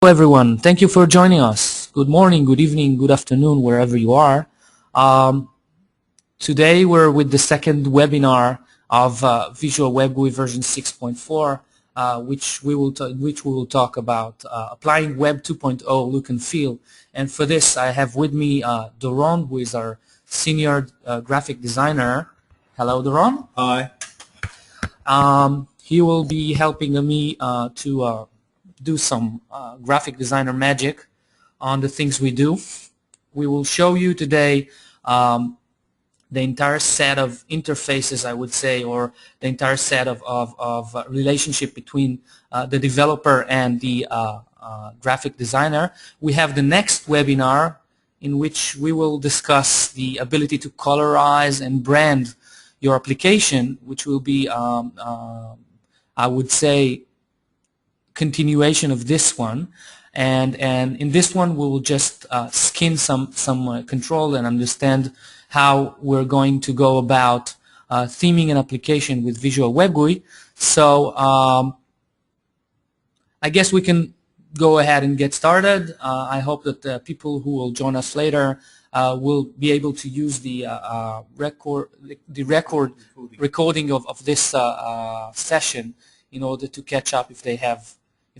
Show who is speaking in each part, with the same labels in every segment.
Speaker 1: Hello everyone, thank you for joining us. Good morning, good evening, good afternoon, wherever you are. Today we're with the second webinar of Visual Web GUI version 6.4, which we will talk about applying Web 2.0 look and feel. And for this, I have with me Doron, who is our senior graphic designer. Hello, Doron.
Speaker 2: Hi.
Speaker 1: He will be helping me to do some graphic designer magic on the things we do. We will show you today the entire set of interfaces, I would say, or the entire set of relationship between the developer and the graphic designer. We have the next webinar in which we will discuss the ability to colorize and brand your application, which will be, I would say, continuation of this one, and in this one we will just skin some control and understand how we're going to go about theming an application with Visual Web GUI. So I guess we can go ahead and get started. I hope that the people who will join us later will be able to use the recording of this session in order to catch up if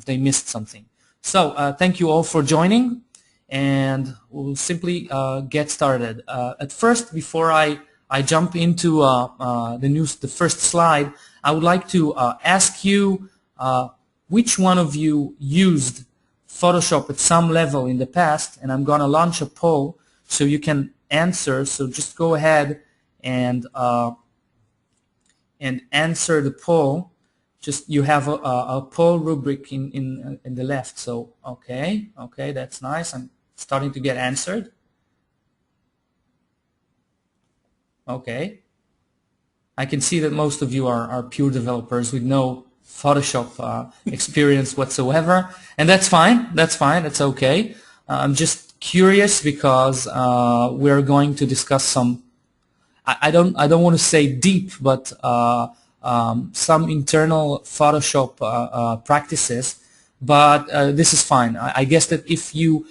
Speaker 1: they missed something. So thank you all for joining, and we'll simply get started. At first, before I jump into the first slide, I would like to ask you which one of you used Photoshop at some level in the past, and I'm going to launch a poll so you can answer. So just go ahead and answer the poll. Just you have a poll rubric in the left. So okay, that's nice. I'm starting to get answered. Okay, I can see that most of you are pure developers with no Photoshop experience whatsoever, and that's fine. That's fine. That's okay. I'm just curious because we're going to discuss some. I don't want to say deep, but some internal Photoshop practices, but this is fine. I guess that if you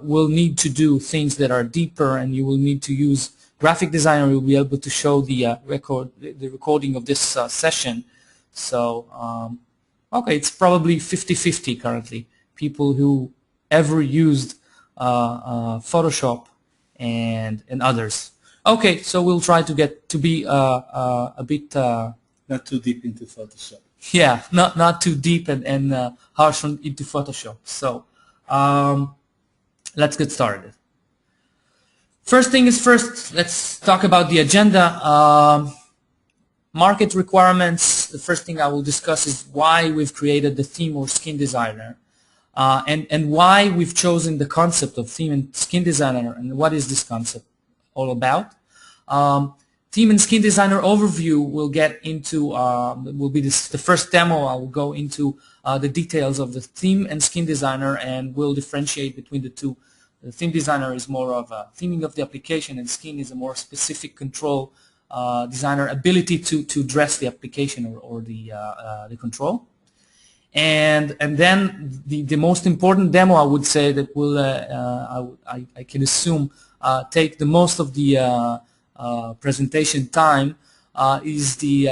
Speaker 1: will need to do things that are deeper and you will need to use graphic designer, you'll be able to show the recording of this session. So okay, it's probably 50-50 currently, people who ever used Photoshop and others. Okay, so we'll try to get to be a bit
Speaker 2: not too deep into Photoshop.
Speaker 1: Yeah, not too deep and harsh into Photoshop. So let's get started. First thing is first, let's talk about the agenda. Market requirements. The first thing I will discuss is why we've created the theme or skin designer, and why we've chosen the concept of theme and skin designer, and what is this concept all about. Theme and skin designer overview will get into, will be the first demo. I will go into the details of the theme and skin designer, and we'll differentiate between the two. The theme designer is more of a theming of the application, and skin is a more specific control designer ability to dress the application or the control. And then the most important demo, I would say, that will I can assume take the most of the presentation time is the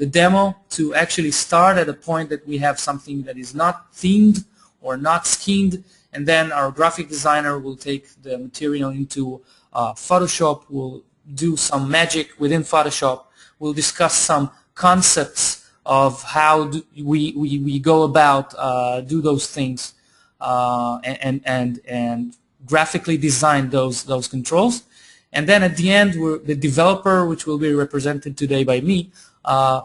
Speaker 1: demo to actually start at a point that we have something that is not themed or not skinned, and then our graphic designer will take the material into Photoshop. We'll do some magic within Photoshop. We'll discuss some concepts of how we go about do those things and graphically design those controls. And then at the end, the developer, which will be represented today by me,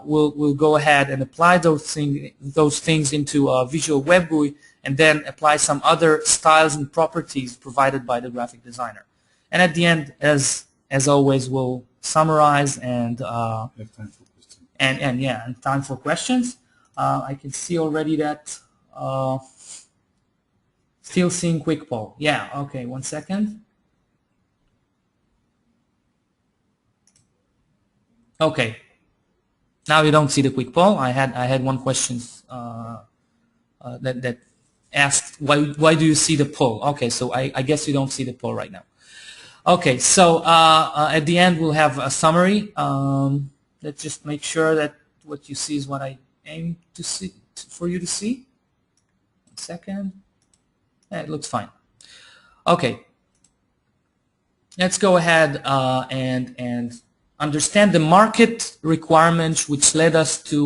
Speaker 1: will go ahead and apply those things into Visual Web GUI, and then apply some other styles and properties provided by the graphic designer. And at the end, as always, we'll summarize and
Speaker 2: have time for questions.
Speaker 1: And time for questions. I can see already that still seeing quick poll. Yeah. Okay. 1 second. Okay, now you don't see the quick poll. I had one question that asked, why do you see the poll? Okay, so I guess you don't see the poll right now. Okay, so at the end we'll have a summary. Let's just make sure that what you see is what I aim to see for you to see. 1 second. It looks fine. Okay, let's go ahead and understand the market requirements which led us to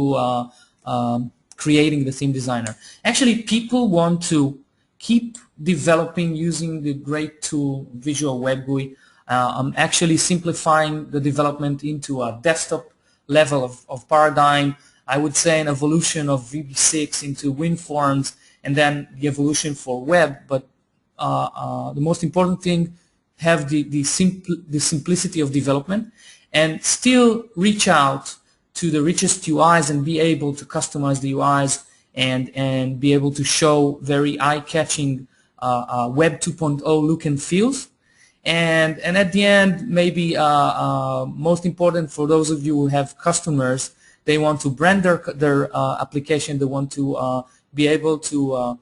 Speaker 1: creating the theme designer. Actually, people want to keep developing using the great tool Visual Web GUI. I'm actually simplifying the development into a desktop level of paradigm. I would say an evolution of VB6 into WinForms, and then the evolution for web. But the most important thing, have the simplicity of development, and still reach out to the richest UIs and be able to customize the UIs and be able to show very eye-catching Web 2.0 look and feels. And at the end, maybe most important for those of you who have customers, they want to brand their application, they want to be able to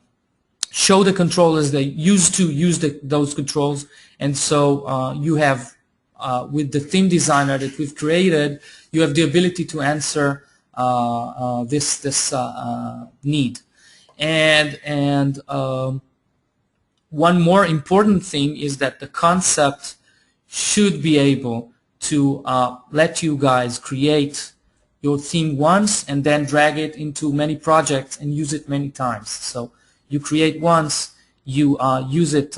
Speaker 1: show the controllers they used to use those controls. And so you have, with the theme designer that we've created, you have the ability to answer this need. And one more important thing is that the concept should be able to let you guys create your theme once and then drag it into many projects and use it many times. So you create once, you use it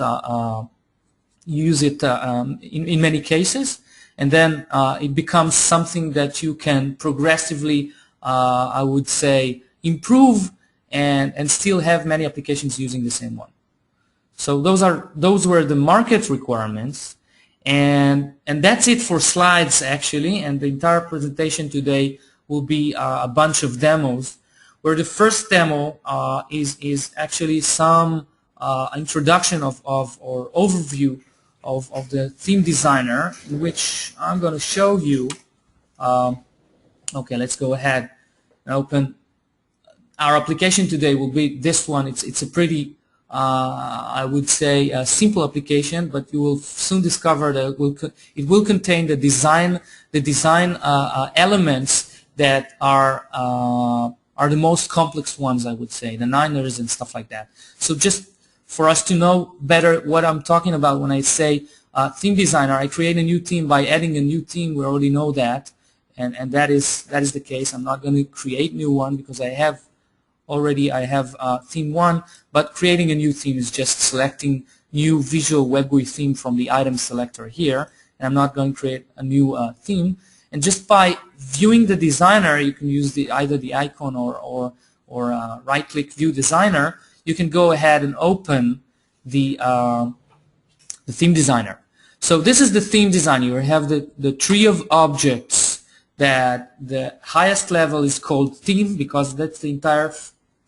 Speaker 1: in many cases, and then it becomes something that you can progressively, I would say, improve and still have many applications using the same one. So those were the market requirements, and that's it for slides actually. And the entire presentation today will be a bunch of demos, where the first demo is actually some introduction of or overview of the theme designer, in which I'm going to show you. Okay, let's go ahead and open. Our application today will be this one. It's a pretty, I would say, a simple application, but you will soon discover that it will contain the design elements that are the most complex ones, I would say, the niners and stuff like that. So just for us to know better what I'm talking about when I say theme designer, I create a new theme by adding a new theme. We already know that, and that is the case. I'm not going to create new one because I have theme 1, but creating a new theme is just selecting new Visual Web GUI theme from the item selector here, and I'm not going to create a new theme. And just by viewing the designer, you can use either the icon or right-click View Designer. You can go ahead and open the theme designer. So this is the theme designer. You have the tree of objects that the highest level is called theme, because that's the entire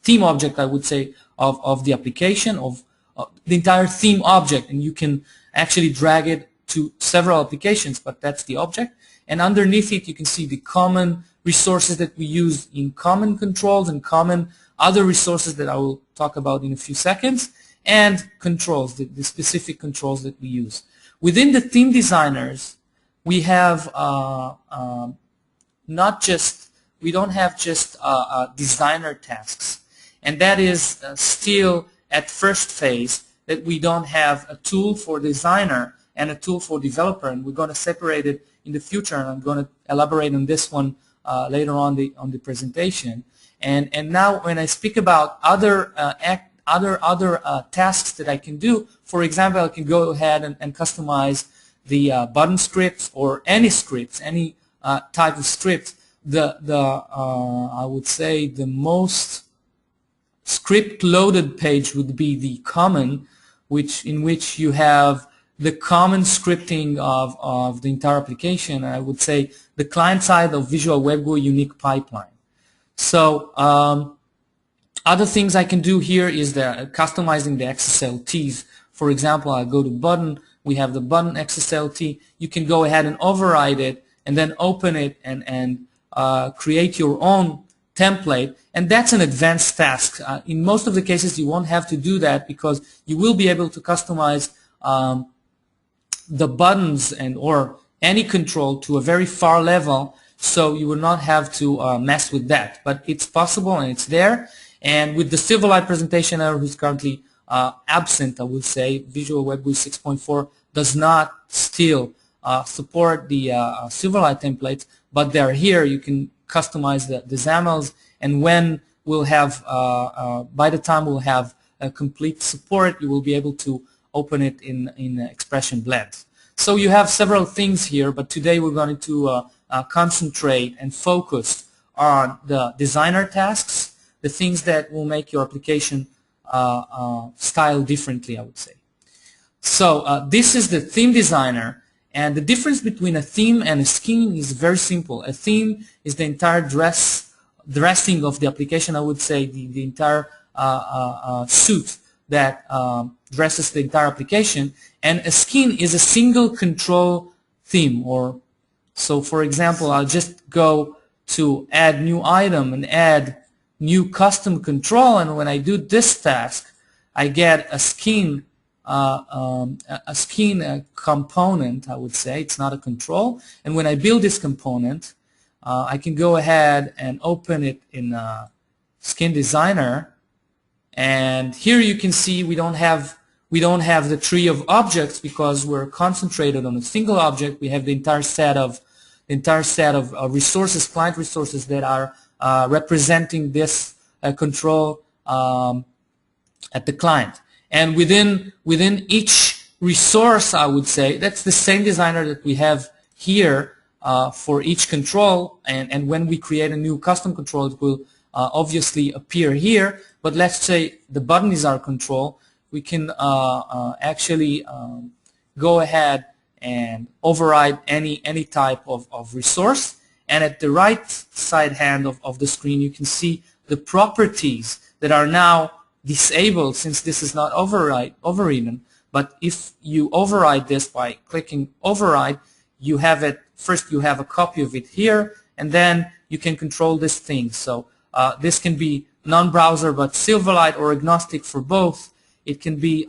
Speaker 1: theme object, I would say, of the application, of the entire theme object, and you can actually drag it to several applications, but that's the object. And underneath it you can see the common resources that we use in common controls and common other resources that I will talk about in a few seconds, and controls, the specific controls that we use. Within the theme designers, we have we don't have just designer tasks, and that is still at first phase, that we don't have a tool for designer and a tool for developer, and we're going to separate it in the future, and I'm going to elaborate on this one later on the presentation. And now when I speak about other tasks that I can do, for example, I can go ahead and customize the button scripts, or any scripts, any type of script. I would say the most script loaded page would be the common, in which you have the common scripting of the entire application. I would say the client side of Visual Web GUI unique pipeline. So other things I can do here is customizing the XSLTs. For example, I go to button, we have the button XSLT. You can go ahead and override it and then open it and create your own template, and that's an advanced task. In most of the cases you won't have to do that because you will be able to customize the buttons and or any control to a very far level, so you will not have to mess with that. But it's possible and it's there, and with the Silverlight presentation error, who's currently absent, I would say, Visual Web GUI 6.4 does not still support the Silverlight templates, but they're here. You can customize the XAMLs, and when we'll have, by the time we'll have a complete support, you will be able to open it in Expression Blend. So you have several things here, but today we're going to concentrate and focus on the designer tasks, the things that will make your application style differently, I would say. So this is the theme designer, and the difference between a theme and a scheme is very simple. A theme is the entire dressing of the application, I would say, the entire suit that dresses the entire application, and a scheme is a single control theme. Or so, for example, I'll just go to add new item and add new custom control, and when I do this task, I get a scheme component, I would say. It's not a control. And when I build this component, I can go ahead and open it in Skin Designer, and here you can see we don't have the tree of objects because we're concentrated on a single object. We have the entire set of resources, client resources, that are representing this control at the client. And within each resource, I would say, that's the same designer that we have here for each control, and when we create a new custom control, it will obviously appear here. But let's say the button is our control, we can actually go ahead and override any type of resource, and at the right side hand of the screen you can see the properties that are now disabled since this is not overridden. But if you override this by clicking override, you have it, first you have a copy of it here, and then you can control this thing. So this can be non-browser but Silverlight, or agnostic for both. It can be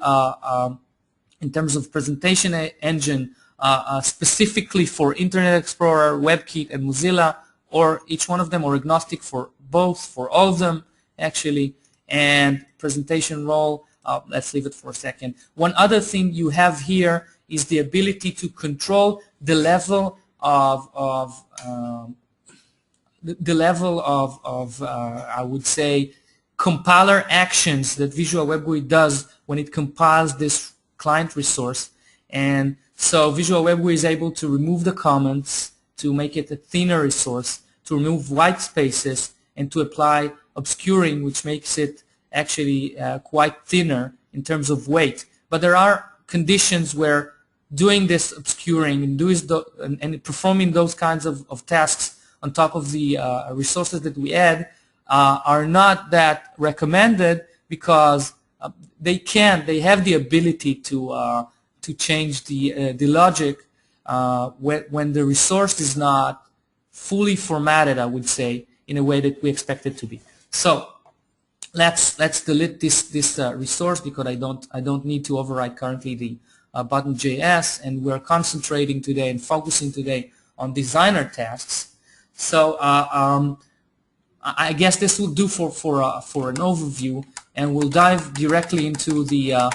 Speaker 1: in terms of presentation engine specifically for Internet Explorer, WebKit, and Mozilla, or each one of them, or agnostic for both, for all of them actually. And presentation role, let's leave it for a second. One other thing you have here is the ability to control the level of I would say, compiler actions that Visual Web GUI does when it compiles this client resource. And so Visual Web GUI is able to remove the comments, to make it a thinner resource, to remove white spaces, and to apply obscuring, which makes it actually quite thinner in terms of weight. But there are conditions where doing this obscuring and performing those kinds of tasks on top of the resources that we add are not that recommended, because they have the ability to change the logic when the resource is not fully formatted, I would say, in a way that we expect it to be. So let's delete this resource, because I don't need to override currently the button.js, and we're concentrating today and focusing today on designer tasks. So I guess this will do for an overview, and we'll dive directly into the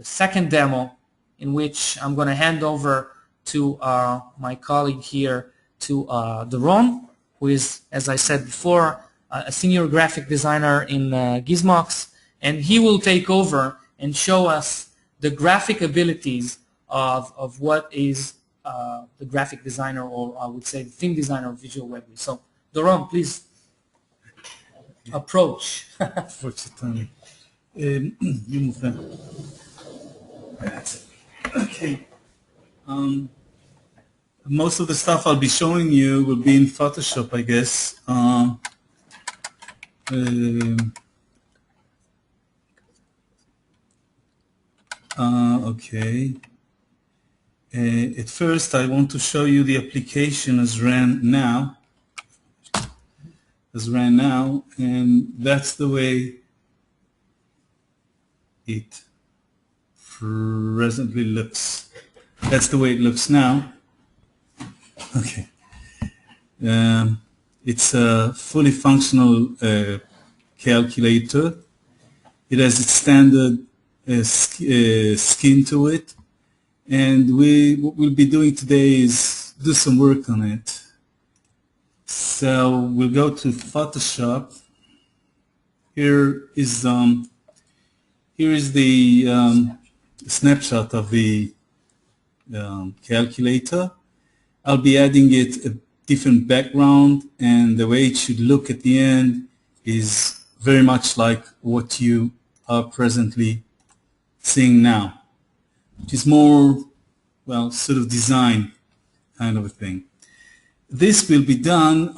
Speaker 1: second demo, in which I'm going to hand over to my colleague here, to Doron, who is, as I said before, a senior graphic designer in Gizmox, and he will take over and show us the graphic abilities of what is the graphic designer, or I would say the theme designer of Visual Web GUI. So, Doron, please approach.
Speaker 2: You move them. That's it. Okay. Most of the stuff I'll be showing you will be in Photoshop, I guess. Okay. At first, I want to show you the application as ran now. has ran now, and that's the way it presently looks. That's the way it looks now. Okay. It's a fully functional calculator. It has its standard skin to it, and what we'll be doing today is do some work on it. So we'll go to Photoshop. Here is the snapshot of the calculator. I'll be adding it a different background, and the way it should look at the end is very much like what you are presently seeing now, which is more, well, sort of design kind of a thing. This will be done.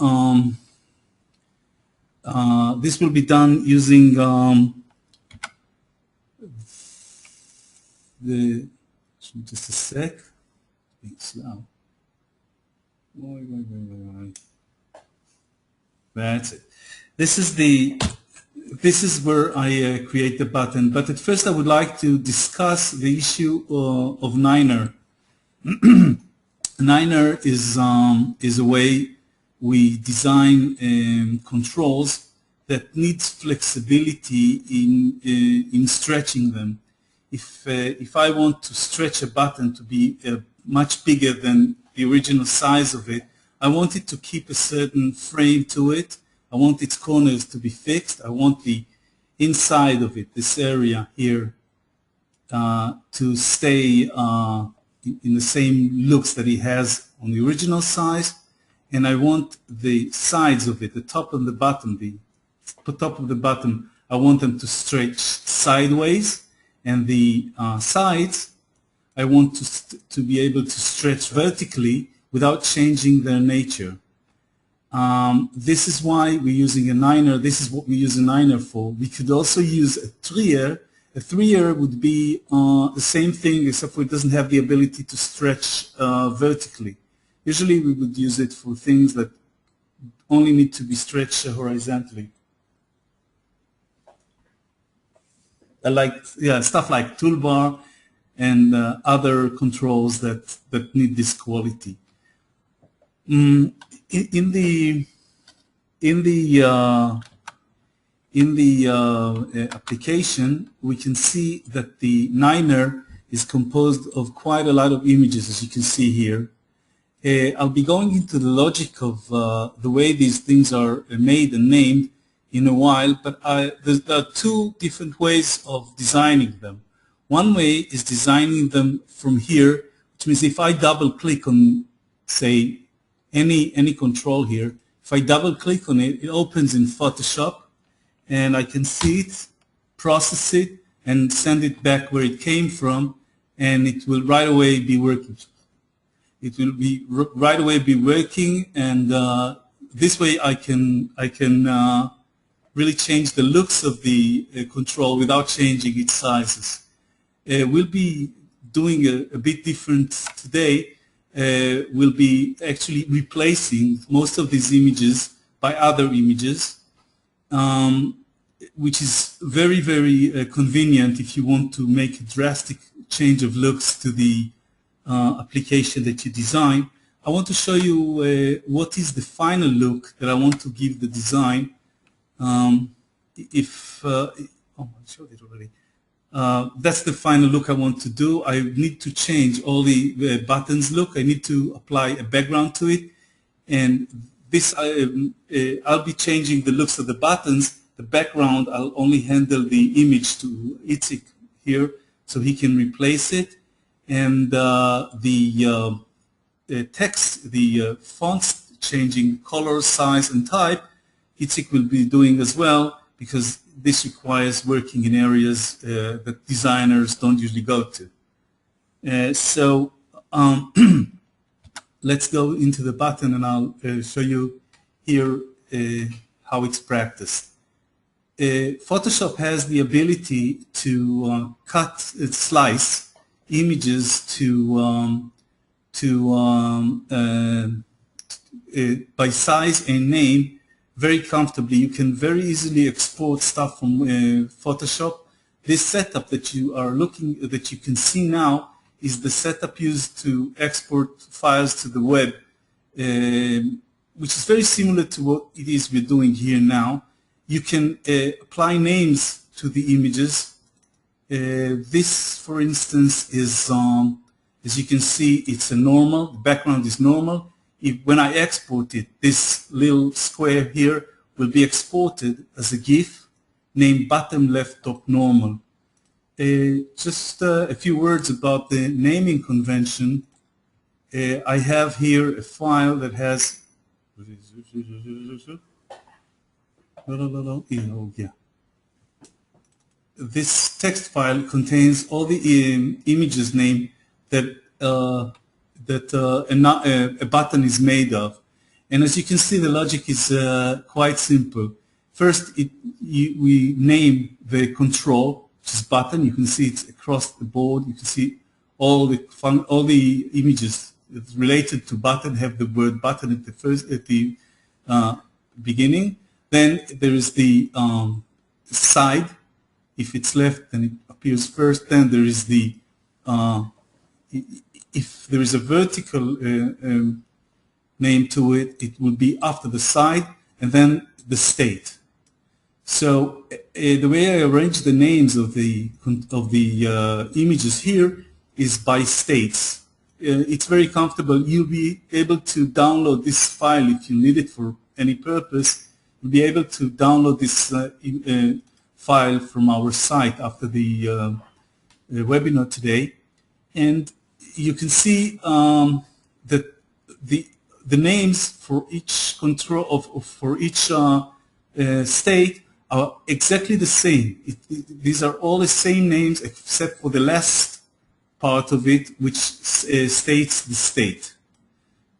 Speaker 2: This will be done using just a sec. Being slow. That's it. This is where I create the button. But at first, I would like to discuss the issue of Niner. Niner is a way we design controls that needs flexibility in stretching them. If I want to stretch a button to be much bigger than the original size of it, I want it to keep a certain frame to it. I want its corners to be fixed. I want the inside of it, this area here, to stay in the same looks that it has on the original size. And I want the sides of it, the top and the bottom, the top of the bottom, I want them to stretch sideways, and the sides I want to be able to stretch vertically without changing their nature. This is why we're using a Niner. This is what we use a Niner for. We could also use a Trier. A Trier would be the same thing, except for it doesn't have the ability to stretch vertically. Usually we would use it for things that only need to be stretched horizontally. Stuff like toolbar and other controls that need this quality. In the application, we can see that the Niner is composed of quite a lot of images, as you can see here. I'll be going into the logic of the way these things are made and named in a while, but there are two different ways of designing them. One way is designing them from here, which means if I double click on, say, any control here, if I double click on it, it opens in Photoshop, and I can see it, process it, and send it back where it came from, and it will right away be working. It will be right away be working, and this way I can really change the looks of the control without changing its sizes. We'll be doing a bit different today. We'll be actually replacing most of these images by other images, which is very, very convenient if you want to make a drastic change of looks to the application that you design. I want to show you what is the final look that I want to give the design. I showed it already. That's the final look I want to do. I need to change all the buttons look. I need to apply a background to it, and this I'll be changing the looks of the buttons. The background, I'll only handle the image to Itzik here, so he can replace it. And the text, the fonts changing color, size, and type, Itzik will be doing as well, because this requires working in areas that designers don't usually go to. Let's go into the button, and I'll show you here how it's practiced. Photoshop has the ability to slice images by size and name very comfortably. You can very easily export stuff from Photoshop. This setup that you can see now is the setup used to export files to the web, which is very similar to what it is we're doing here now. You can apply names to the images. This, for instance, is, as you can see, it's a normal, the background is normal. When I export it, this little square here will be exported as a GIF named bottom left top normal. Just a few words about the naming convention. I have here a file that has this text file contains all the images name that a button is made of. And as you can see, the logic is quite simple. First, we name the control, which is button. You can see it's across the board. You can see all the images related to button have the word button at the beginning. Then there is the side. If it's left, then it appears first. Then there is the if there is a vertical name to it, it will be after the side, and then the state. So the way I arrange the names of the images here is by states. It's very comfortable. You'll be able to download this file if you need it for any purpose. You'll be able to download this file from our site after the webinar today, and you can see that the names for each control for each state are exactly the same. These are all the same names except for the last part of it, which states the state,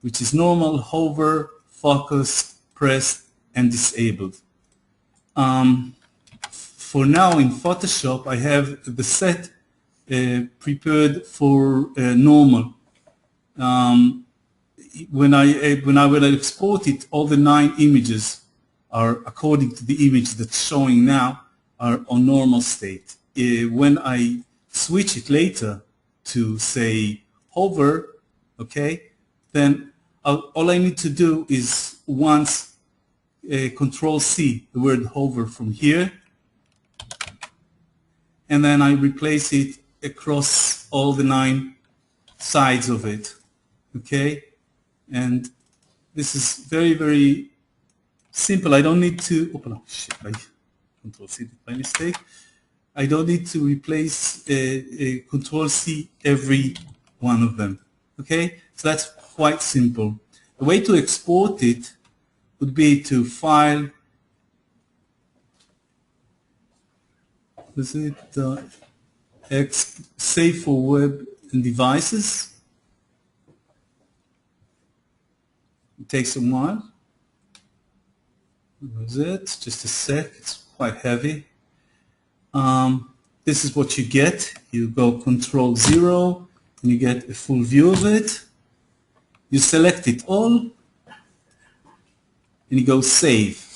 Speaker 2: which is normal, hover, focus, pressed, and disabled. For now in Photoshop, I have the set prepared for normal. When I export it, all the 9 images are, according to the image that's showing now, are on normal state. When I switch it later to, say, hover, okay, then all I need to do is once Control C, the word hover from here, and then I replace it across all the 9 sides of it, okay? And this is very, very simple. I don't need to, oh shit, I Control C by mistake. I don't need to replace Control C every one of them, okay? So that's quite simple. The way to export it would be to File, is it Save for Web and Devices. It takes a while. That's it. Just a sec. It's quite heavy. This is what you get. You go Control 0 and you get a full view of it. You select it all and you go Save.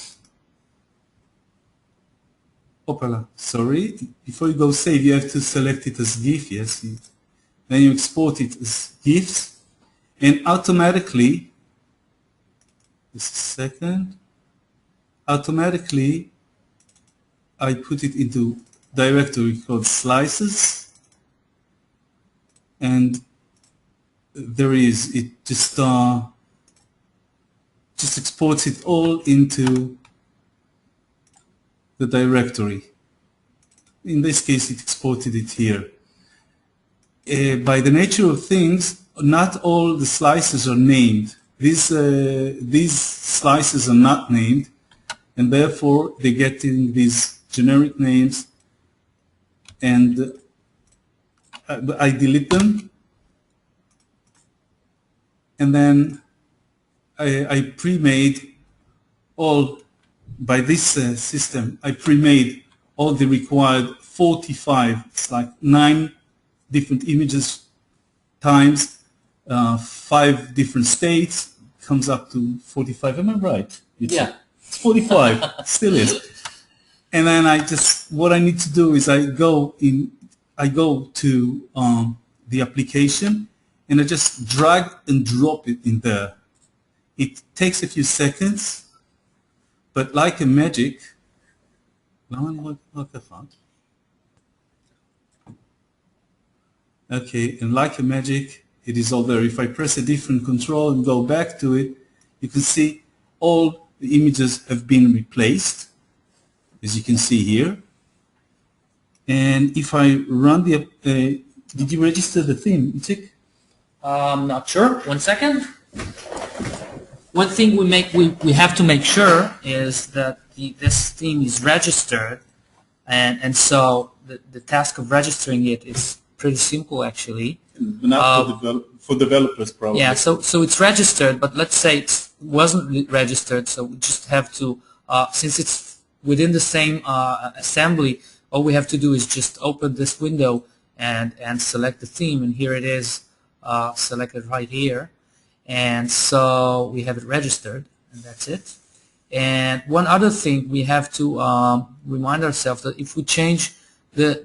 Speaker 2: Opala, sorry. Before you go Save, you have to select it as GIF, yes. Then you export it as GIFs, and automatically, just a second, automatically I put it into directory called Slices, and there is, it just exports it all into the directory. In this case, it exported it here. By the nature of things, not all the slices are named. These slices are not named, and therefore they're getting these generic names, and I delete them, and then I pre-made all, by this system, I pre-made all the required 45, it's like 9 different images times 5 different states, comes up to 45, am I right?
Speaker 1: Yeah.
Speaker 2: It's 45, still is. And then what I need to do is I go to the application and I just drag and drop it in there. It takes a few seconds, but like a magic, okay, and like a magic, it is all there. If I press a different control and go back to it, you can see all the images have been replaced, as you can see here. And if I run the, did you register the theme, Itzik?
Speaker 1: Not sure. 1 second. One thing we have to make sure is that this theme is registered, and so the task of registering it is pretty simple actually.
Speaker 2: Not for developers probably.
Speaker 1: Yeah, so it's registered, but let's say it wasn't registered, so we just have to, since it's within the same assembly, all we have to do is just open this window and select the theme, and here it is selected right here. And so we have it registered, and that's it. And one other thing we have to remind ourselves that if we change the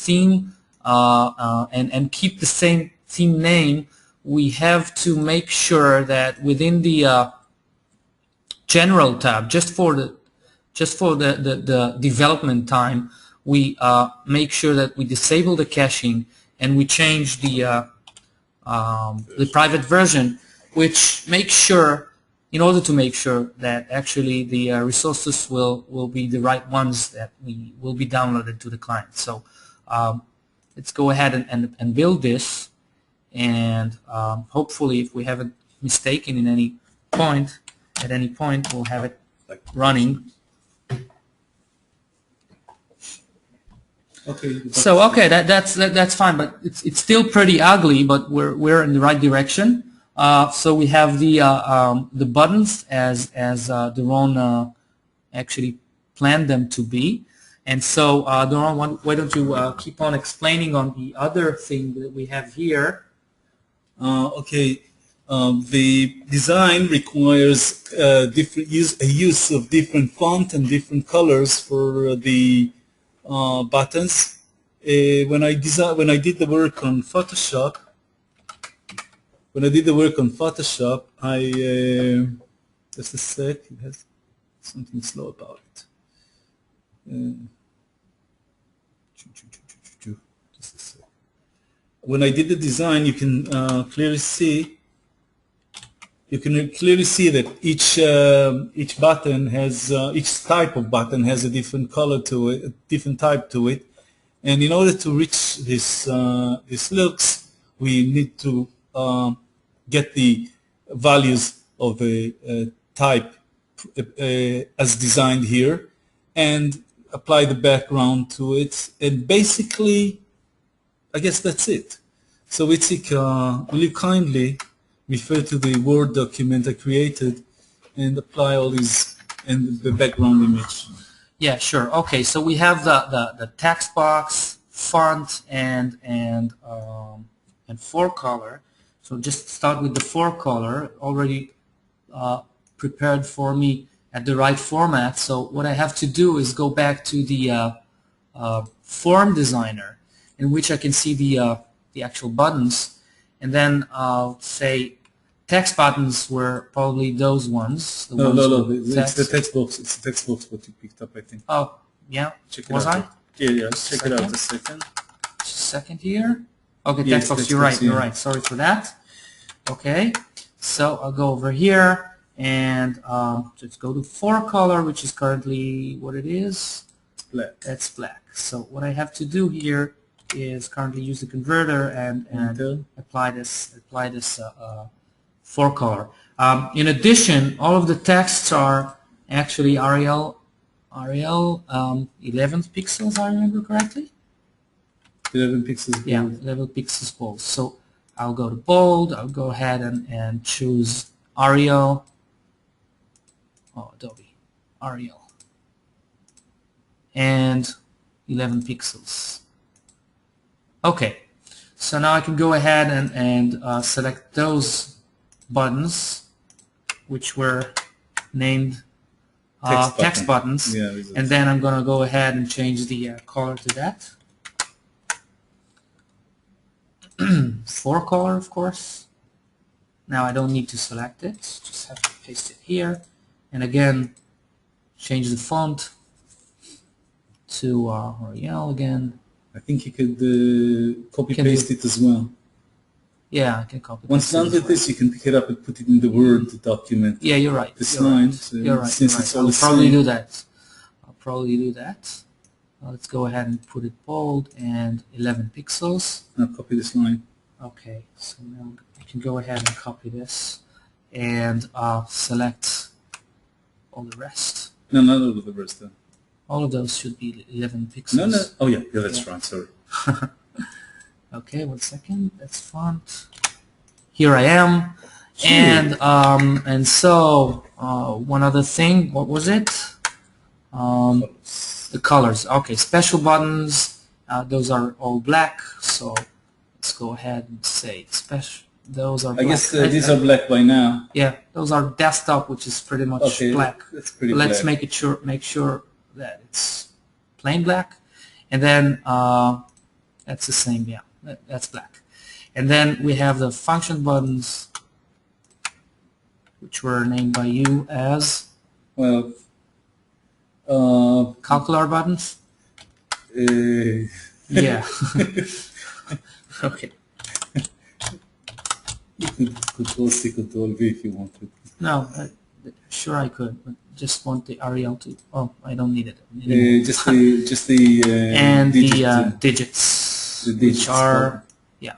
Speaker 1: theme and keep the same theme name, we have to make sure that within the general tab, just for the development time, we make sure that we disable the caching and we change the private version, which makes sure, in order to make sure that actually the resources will be the right ones that will be downloaded to the client. So let's go ahead and build this, and hopefully if we haven't mistaken at any point, we'll have it running.
Speaker 2: Okay.
Speaker 1: So okay, that's fine, but it's still pretty ugly, but we're in the right direction. So we have the buttons as Doron actually planned them to be, and so Doron, why don't you keep on explaining on the other thing that we have here?
Speaker 2: Okay. The design requires use of different font and different colors for the buttons. When I did the work on Photoshop, just a sec, it has something slow about it. Just a sec. When I did the design, you can clearly see. You can clearly see that each button has each type of button has a different color to it, a different type to it, and in order to reach this looks, we need to get the values of the type as designed here, and apply the background to it, and basically, I guess that's it. So Itzik, will you kindly refer to the Word document I created and apply all these and the background image?
Speaker 1: Yeah, sure. Okay, so we have the text box, font, and four color. So just start with the four color, already prepared for me at the right format. So what I have to do is go back to the form designer, in which I can see the actual buttons, and then I'll say text buttons were probably those ones.
Speaker 2: No, it's the text box. It's the text box what you picked up, I think.
Speaker 1: Oh, yeah.
Speaker 2: Check it out. Yeah, check it out a second.
Speaker 1: Just a second here. Okay,
Speaker 2: Yes,
Speaker 1: text box. You're right. You're right. Sorry for that. Okay, so I'll go over here and let's go to four color, which is currently what it is.
Speaker 2: It's black.
Speaker 1: That's black. So what I have to do here is currently use the converter and apply this four color. In addition, all of the texts are actually Arial 11 pixels, I remember correctly.
Speaker 2: 11 pixels bold.
Speaker 1: Yeah, 11 pixels bold. So I'll go to bold. I'll go ahead and choose Arial. Oh, Adobe Arial, and 11 pixels. Okay, so now I can go ahead and select those buttons, which were named text buttons, and then I'm going to go ahead and change the color to that. For color, of course. Now I don't need to select it, just have to paste it here, and again change the font to Arial again.
Speaker 2: I think you could copy paste it as well.
Speaker 1: Yeah, I can copy.
Speaker 2: Once done with this, you can pick it up and put it in the Word document.
Speaker 1: Yeah, you're right.
Speaker 2: This line,
Speaker 1: you're right.
Speaker 2: Since it's all the same.
Speaker 1: I'll probably do that. Let's go ahead and put it bold and 11 pixels.
Speaker 2: Now copy this line.
Speaker 1: Okay, so now I can go ahead and copy this and select all the rest.
Speaker 2: No, not all of the rest though.
Speaker 1: All of those should be 11 pixels.
Speaker 2: No. Oh yeah, that's right. Sorry.
Speaker 1: Okay, 1 second. That's font. Here I am, and so one other thing. What was it? The colors. Okay, special buttons. Those are all black. So let's go ahead and say special. Those are black.
Speaker 2: I guess these are black by now.
Speaker 1: Yeah, those are desktop, which is pretty much black.
Speaker 2: That's pretty
Speaker 1: Let's
Speaker 2: black.
Speaker 1: make sure that it's plain black, and then that's the same. Yeah, that's black. And then we have the function buttons, which were named by you as calcular buttons. Yeah. Okay.
Speaker 2: You could Control C, Control V if you wanted.
Speaker 1: No, sure I could, but just want the Arial to. Oh, I don't need it.
Speaker 2: Just the
Speaker 1: and
Speaker 2: digit,
Speaker 1: the digits, which are yeah.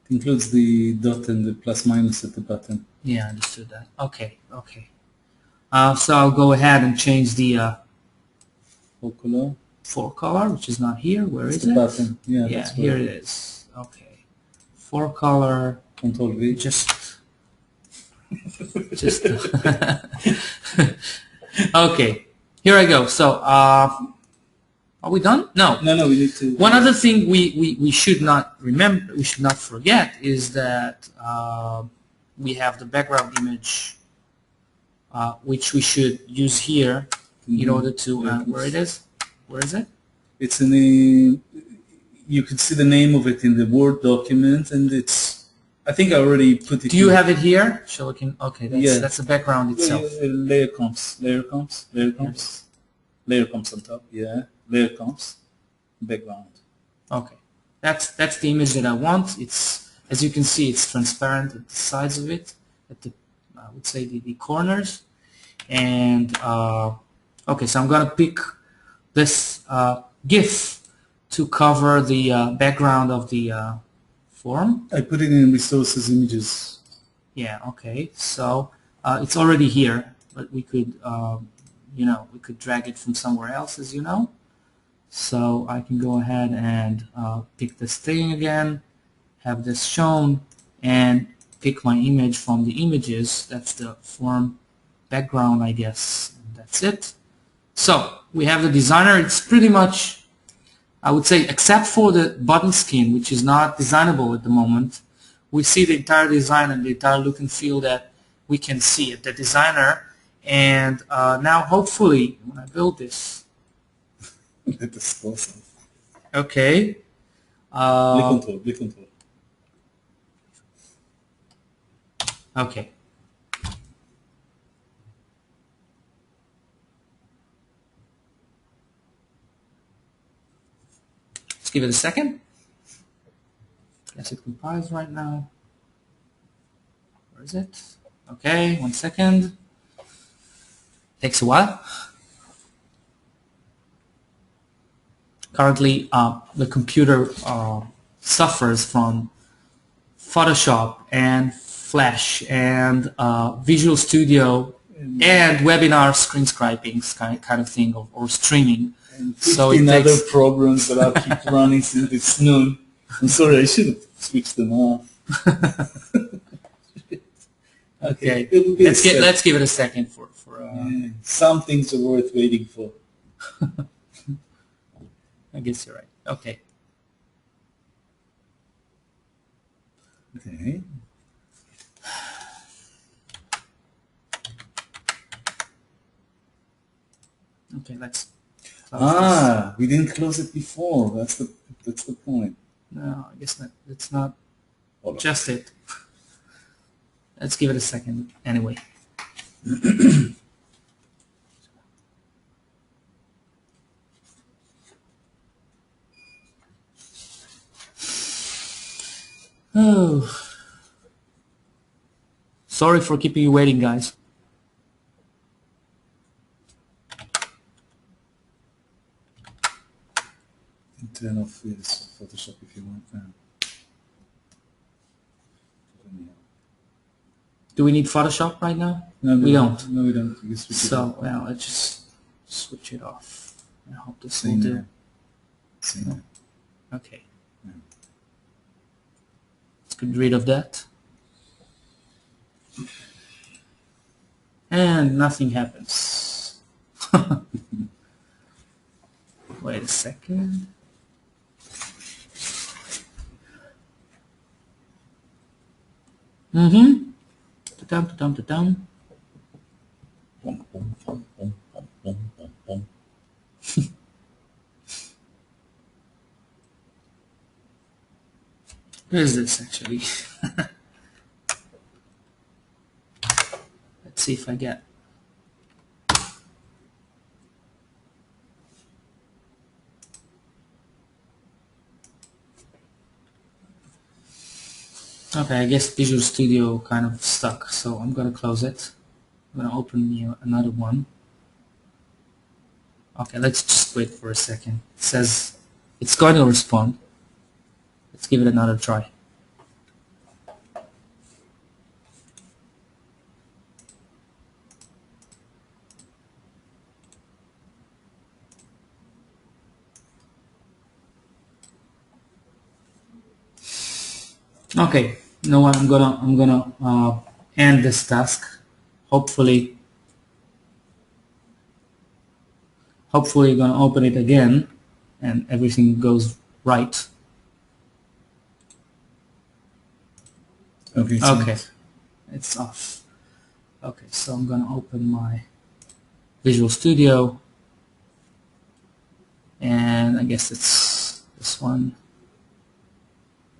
Speaker 2: Includes the dot and the plus minus at the bottom.
Speaker 1: Yeah, I understood that. Okay. So I'll go ahead and change the for color, which is not here. Where is it?
Speaker 2: Button. Yeah,
Speaker 1: here it is. Okay. For color.
Speaker 2: Control V.
Speaker 1: Just. Okay. Here I go. So are we done? No.
Speaker 2: No. We need to.
Speaker 1: One other thing we should not remember. We should not forget is that we have the background image, which we should use here in order to where it is. Where is it?
Speaker 2: It's in the. You can see the name of it in the Word document, and it's. I think I already put it.
Speaker 1: Do you have it here? So we can. Okay, that's the background itself.
Speaker 2: Layer comps on top. Yeah, layer comps, background.
Speaker 1: Okay, that's the image that I want. It's, as you can see, it's transparent at the sides of it, at the I would say the corners, and okay, so I'm gonna pick this GIF to cover the background of the form.
Speaker 2: I put it in resources images.
Speaker 1: Yeah, okay, so it's already here, but we could we could drag it from somewhere else, as you know. So I can go ahead and pick this thing again, have this shown, and pick my image from the images. That's the form background, I guess. And that's it. So we have the designer. It's pretty much, I would say, except for the button skin, which is not designable at the moment, we see the entire design and the entire look and feel that we can see at the designer. And now, hopefully, when I build this,
Speaker 2: Let us close off.
Speaker 1: okay.
Speaker 2: Click control.
Speaker 1: Okay. Let's give it a second. Guess it compiles right now. Where is it? Okay, 1 second. Takes a while. Currently, the computer suffers from Photoshop and Flash and Visual Studio and webinar screen scraping kind of thing, or streaming.
Speaker 2: And 15 other programs that I'll keep running since it's noon. I'm sorry, I should have switched them off.
Speaker 1: Okay, let's give it a second for
Speaker 2: some things are worth waiting for.
Speaker 1: I guess you're right. Okay,
Speaker 2: Okay.
Speaker 1: Okay, let's close this.
Speaker 2: We didn't close it before. That's the point.
Speaker 1: No, I guess not. It's not
Speaker 2: Hold on.
Speaker 1: just it. Let's give it a second anyway. Oh, sorry for keeping you waiting, guys.
Speaker 2: Turn off this Photoshop if you want.
Speaker 1: Do we need Photoshop right now?
Speaker 2: No,
Speaker 1: we don't.
Speaker 2: No, we don't. You switch it
Speaker 1: So,
Speaker 2: off.
Speaker 1: well, let's just switch it off. I hope this
Speaker 2: Same
Speaker 1: will do.
Speaker 2: there. Same there.
Speaker 1: Okay. Let's get rid of that. And nothing happens. Wait a second. Mm-hmm. Ta-dum.
Speaker 2: Bum, bum, bum, bum, bum, bum, bum, bum.
Speaker 1: Where is this actually? Let's see if I get. Okay, I guess Visual Studio kind of stuck, so I'm gonna close it. I'm gonna open another one. Okay, let's just wait for a second. It says it's going to respond. Let's give it another try. Okay, you know what? I'm gonna end this task. Hopefully, you're gonna open it again, and everything goes right.
Speaker 2: Okay.
Speaker 1: Okay, it's off. Okay, so I'm gonna open my Visual Studio, and I guess it's this one.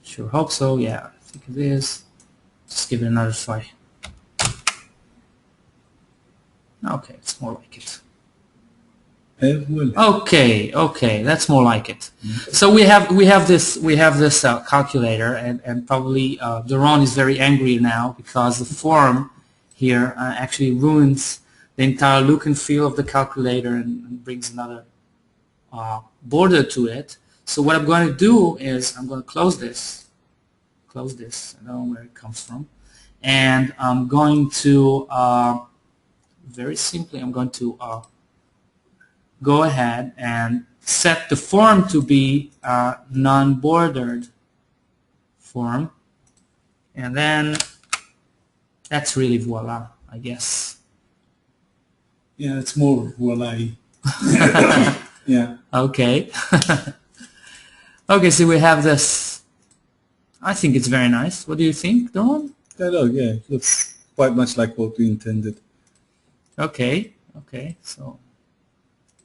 Speaker 1: Sure hope so. Yeah, I think it is. Just give it another try. Okay, it's more like it. Okay, that's more like it. So we have this calculator, and probably Doron is very angry now because the form here actually ruins the entire look and feel of the calculator and brings another border to it. So what I'm going to do is I'm going to close this. I don't know where it comes from, and I'm going to very simply I'm going to go ahead and set the form to be a non-bordered form, and then that's really voila, I guess.
Speaker 2: Yeah, it's more voila. Yeah.
Speaker 1: Okay. Okay, so we have this. I think it's very nice. What do you think, Don?
Speaker 2: Yeah, it looks quite much like what we intended.
Speaker 1: Okay, so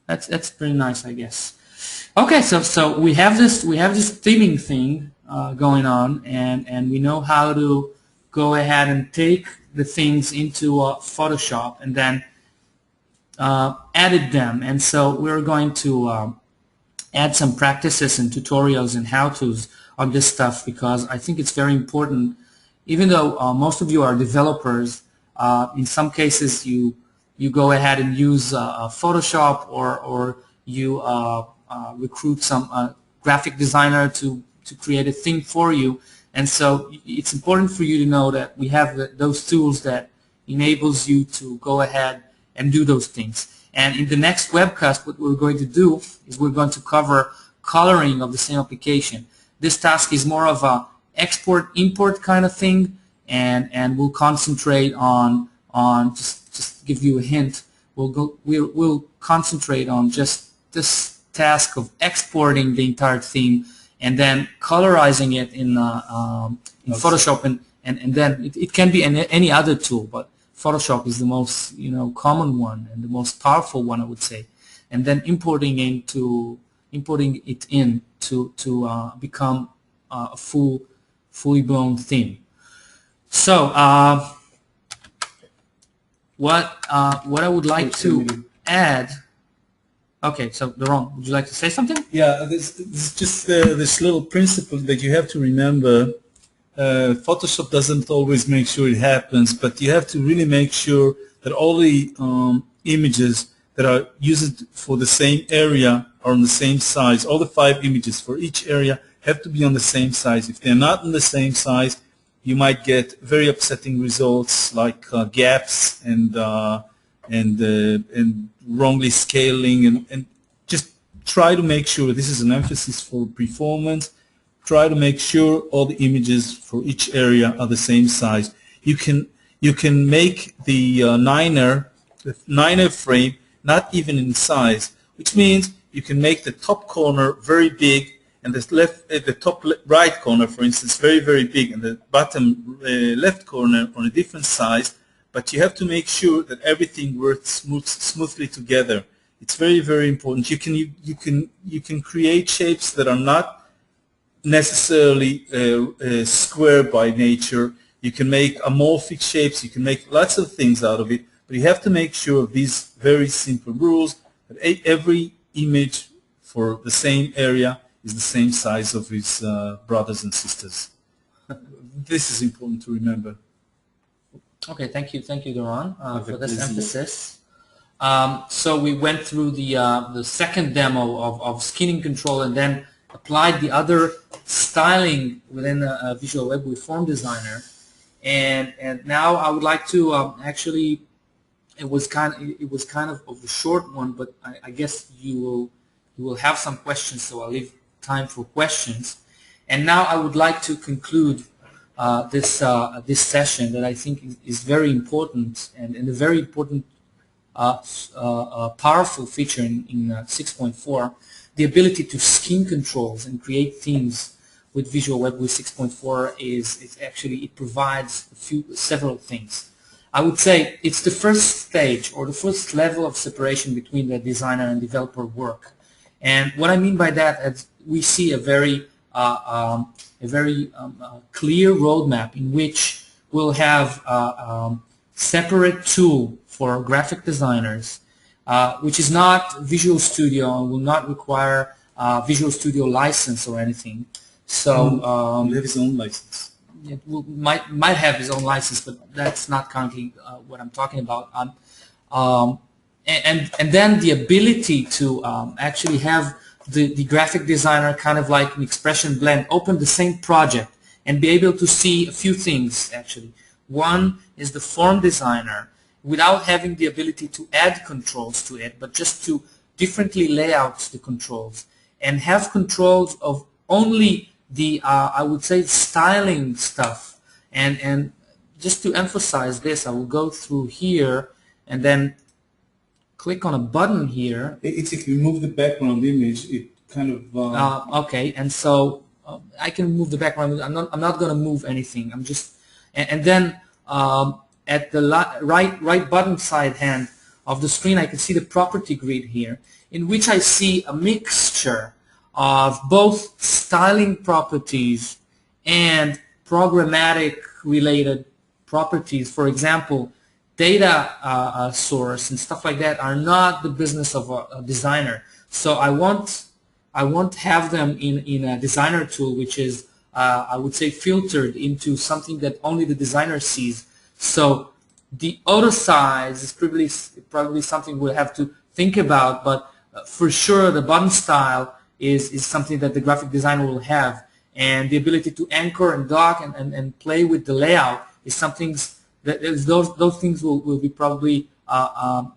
Speaker 1: that's pretty nice, I guess. Okay, so we have this theming thing going on, and we know how to go ahead and take the things into Photoshop and then edit them. And so we're going to add some practices and tutorials and how-tos on this stuff because I think it's very important. Even though most of you are developers, in some cases you go ahead and use Photoshop or you recruit some graphic designer to create a thing for you. And so it's important for you to know that we have those tools that enables you to go ahead and do those things. And in the next webcast, what we're going to do is we're going to cover coloring of the same application. This task is more of a export-import kind of thing, and we'll concentrate on just give you a hint. We'll concentrate on just this task of exporting the entire theme and then colorizing it in Photoshop, and then it can be any other tool, but Photoshop is the most common one and the most powerful one, I would say, and then importing it in to become a fully blown theme. So what I would like to add. Okay, so Doron, would you like to say something?
Speaker 2: Yeah, this is just this little principle that you have to remember. Photoshop doesn't always make sure it happens, but you have to really make sure that all the images that are used for the same area are on the same size. All the 5 images for each area have to be on the same size. If they're not on the same size, you might get very upsetting results like gaps and wrongly scaling, and just try to make sure, this is an emphasis for performance, try to make sure all the images for each area are the same size. You can make the niner frame not even in size, which means you can make the top corner very big and the top right corner, for instance, very, very big, and the bottom left corner on a different size. But you have to make sure that everything works smoothly together. It's very, very important. You can create shapes that are not necessarily square by nature. You can make amorphic shapes. You can make lots of things out of it. But you have to make sure of these very simple rules, that every image for the same area is the same size of its brothers and sisters. This is important to remember.
Speaker 1: Okay, thank you, Doron, for this emphasis. So we went through the second demo of skinning control, and then applied the other styling within Visual Web with Form Designer, and now I would like to actually, it was kind of a short one, but I guess you will have some questions, so I'll leave time for questions. And now I would like to conclude this session that I think is very important, and a very important powerful feature in 6.4, the ability to skin controls and create themes with Visual Web with 6.4 is actually, it provides several things. I would say it's the first stage or the first level of separation between the designer and developer work. And what I mean by that is we see a very clear roadmap in which we'll have a separate tool for graphic designers, which is not Visual Studio and will not require Visual Studio license or anything. So
Speaker 2: will have his own license.
Speaker 1: It might have his own license, but that's not currently what I'm talking about. And then the ability to actually have the graphic designer, kind of like an expression blend, open the same project and be able to see a few things actually. One is the form designer, without having the ability to add controls to it, but just to differently lay out the controls and have controls of only the, I would say, styling stuff. And just to emphasize this, I will go through here and then click on a button here.
Speaker 2: It's if you move the background image, it kind of...
Speaker 1: okay, and so I can move the background. I'm not going to move anything. I'm just... And then at the right bottom side hand of the screen, I can see the property grid here, in which I see a mixture of both styling properties and programmatic related properties. For example, data source and stuff like that are not the business of a designer. So I won't have them in a designer tool, which is I would say filtered into something that only the designer sees. So the auto size is probably something we'll have to think about, but for sure the button style is something that the graphic designer will have, and the ability to anchor and dock and play with the layout is something that those things will be probably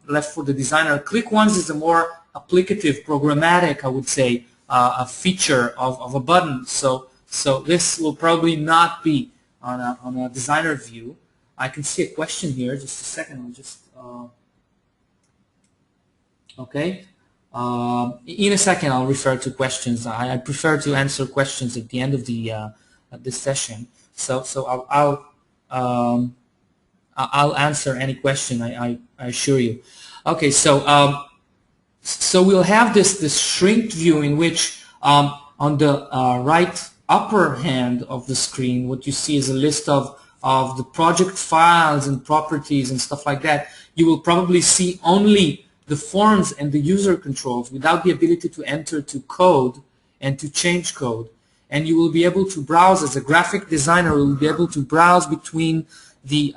Speaker 1: left for the designer. Click once is a more applicative, programmatic, I would say, a feature of a button. So this will probably not be on a designer view. I can see a question here. Just a second. I'll just okay. In a second, I'll refer to questions. I prefer to answer questions at the end of this session. So I'll answer any question. I assure you. Okay, so we'll have this shrinked view in which on the right upper hand of the screen, what you see is a list of the project files and properties and stuff like that. You will probably see only the forms and the user controls without the ability to enter to code and to change code. And you will be able to browse, as a graphic designer, you will be able to browse between the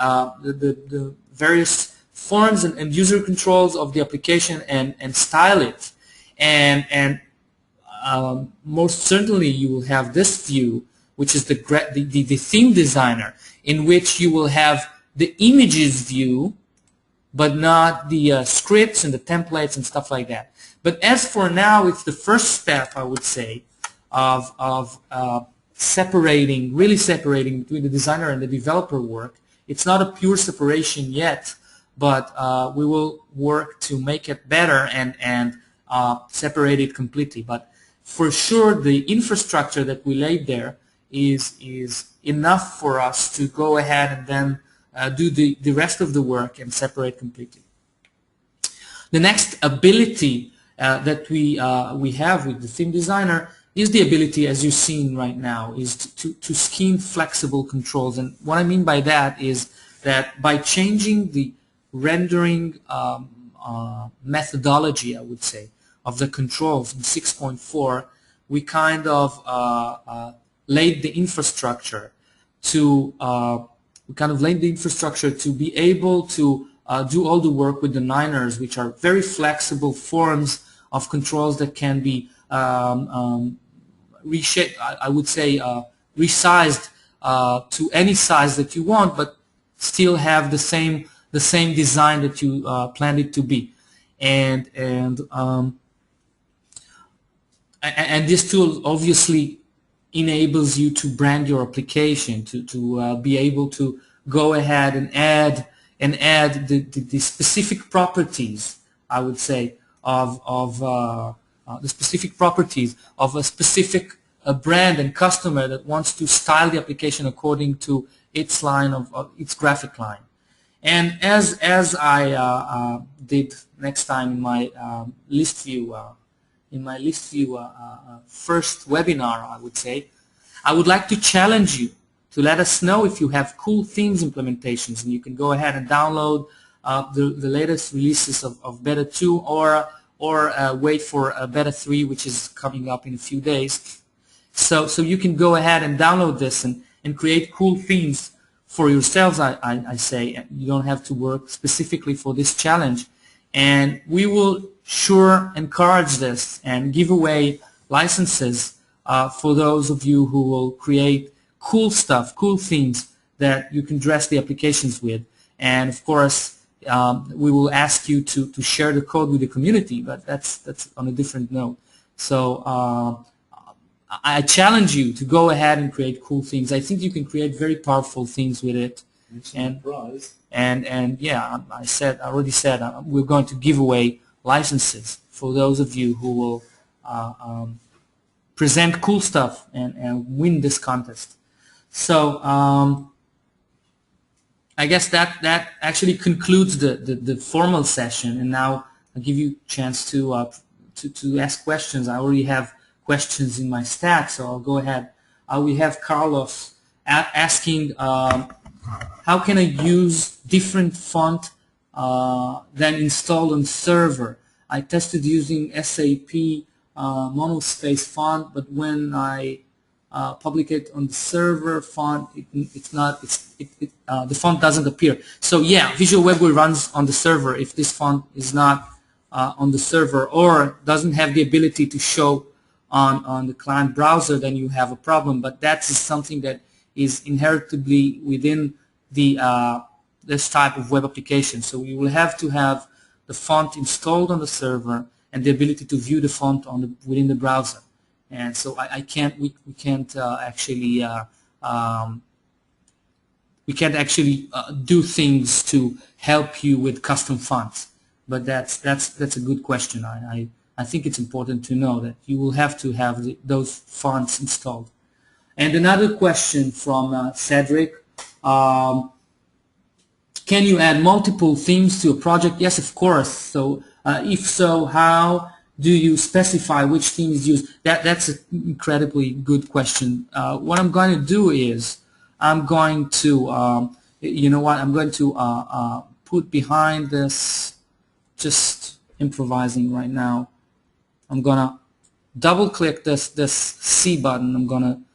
Speaker 1: various forms and user controls of the application and style it. And most certainly you will have this view, which is the theme designer, in which you will have the images view, but not the scripts and the templates and stuff like that. But as for now, it's the first step, I would say, of separating, really separating between the designer and the developer work. It's not a pure separation yet, but we will work to make it better and separate it completely. But for sure, the infrastructure that we laid there is enough for us to go ahead and then do the rest of the work and separate completely. The next ability that we have with the theme designer is the ability, as you've seen right now, is to scheme flexible controls. And what I mean by that is that by changing the rendering methodology, I would say, of the controls in 6.4, we kind of laid the infrastructure to be able to do all the work with the niners, which are very flexible forms of controls that can be reshaped, I would say, resized to any size that you want, but still have the same design that you planned it to be. And this tool obviously enables you to brand your application, to be able to go ahead and add the specific properties, I would say, of the specific properties of a specific brand and customer that wants to style the application according to its line of its graphic line. And as I did next time in my list view. First webinar, I would say, I would like to challenge you to let us know if you have cool themes implementations, and you can go ahead and download the latest releases of Beta 2 or wait for Beta 3, which is coming up in a few days. So you can go ahead and download this and create cool themes for yourselves, I say. You don't have to work specifically for this challenge. And we will sure encourage this and give away licenses for those of you who will create cool stuff, cool themes that you can dress the applications with. And of course, we will ask you to share the code with the community, but that's on a different note. So I challenge you to go ahead and create cool themes. I think you can create very powerful themes with it. And yeah, I already said we're going to give away licenses for those of you who will present cool stuff and win this contest. So I guess that actually concludes the formal session, and now I'll give you a chance to ask questions. I already have questions in my stack, so I'll go ahead. We have Carlos asking, how can I use different font than installed on server? I tested using SAP monospace font, but when I public it on the server font, the font doesn't appear. So yeah, Visual Web GUI runs on the server if this font is not on the server or doesn't have the ability to show on the client browser, then you have a problem. But that is something that is inherently within this type of web application. So you will have to have the font installed on the server and the ability to view the font within the browser. And so we can't actually do things to help you with custom fonts. But that's a good question. I think it's important to know that you will have to have those fonts installed. And another question from Cedric. Can you add multiple themes to a project? Yes, of course. So if so, how do you specify which theme is used? That's an incredibly good question. What I'm going to do is I'm going to, you know what, I'm going to put behind this, just improvising right now. I'm going to double click this C button. I'm going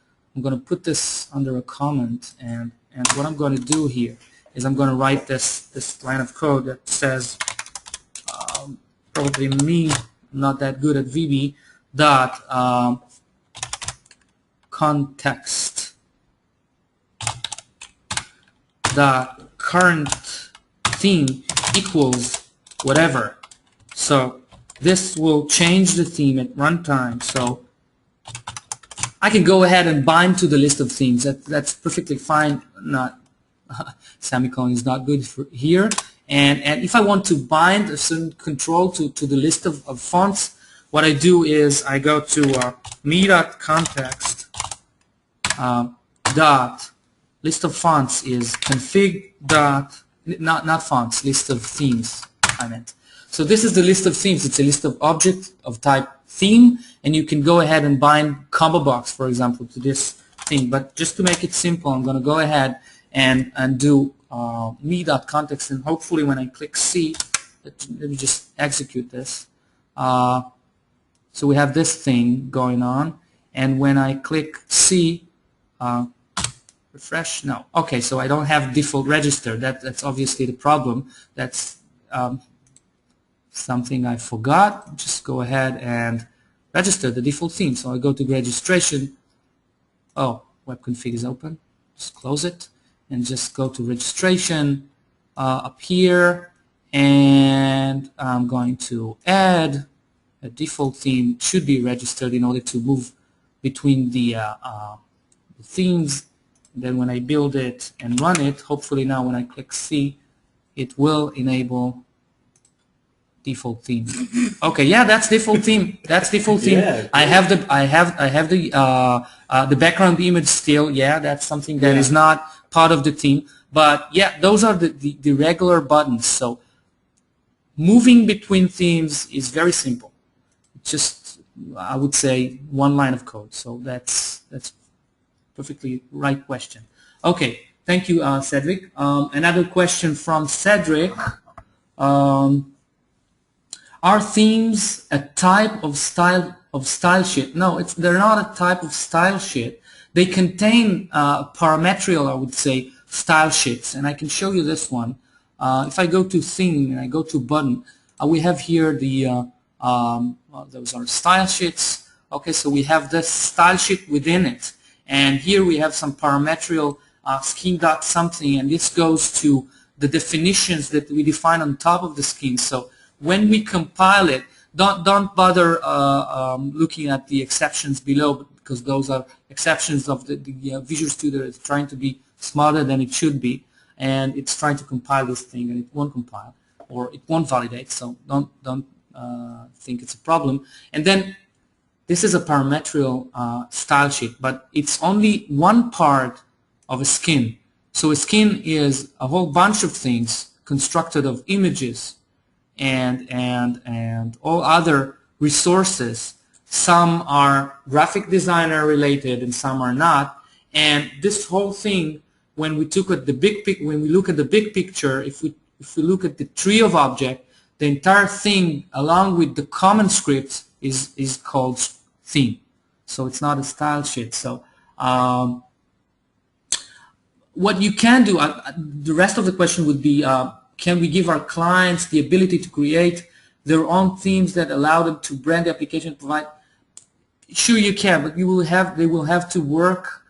Speaker 1: to put this under a comment, and what I'm going to do here is I'm going to write this line of code that says, probably me, I'm not that good at VB, dot context dot current theme equals whatever. So this will change the theme at runtime. So I can go ahead and bind to the list of themes. That's perfectly fine. Not semicolon is not good for here. And if I want to bind a certain control to the list of fonts, what I do is I go to me.context dot list of fonts is config dot not fonts, list of themes I meant. So this is the list of themes. It's a list of objects of type theme, and you can go ahead and bind combo box, for example, to this thing. But just to make it simple, I'm going to go ahead and do me.context, and hopefully when I click C, let me just execute this. So we have this thing going on, and when I click C, refresh, no. Okay, so I don't have default register. That's obviously the problem. That's something I forgot. Just go ahead and register the default theme. So I go to registration. Oh, web config is open. Just close it and just go to registration up here, and I'm going to add a default theme. It should be registered in order to move between the themes. And then when I build it and run it, hopefully now when I click C, it will enable default theme. Okay, yeah, that's default theme. That's default theme. Yeah, I have the background image still. Yeah, that's something that is not part of the theme. But yeah, those are the regular buttons. So moving between themes is very simple. Just, I would say, one line of code. So that's perfectly right question. Okay, thank you, Cedric. Another question from Cedric. Are themes a type of style sheet? No, they're not a type of style sheet. They contain parametrial, I would say, style sheets, and I can show you this one. If I go to theme and I go to button, we have here the those are style sheets. Okay, so we have this style sheet within it, and here we have some parametrial scheme dot something, and this goes to the definitions that we define on top of the scheme. So when we compile it, don't bother looking at the exceptions below, because those are exceptions of the Visual Studio. It's trying to be smarter than it should be, and it's trying to compile this thing, and it won't compile, or it won't validate. So don't think it's a problem. And then this is a parametrial style sheet, but it's only one part of a skin. So a skin is a whole bunch of things constructed of images and all other resources. Some are graphic designer related and some are not. And this whole thing, when we look at the big picture, if we look at the tree of object, the entire thing along with the common script is called theme. So it's not a style sheet. So what you can do, the rest of the question would be, can we give our clients the ability to create their own themes that allow them to brand the application and provide? Sure, you can, but they will have to work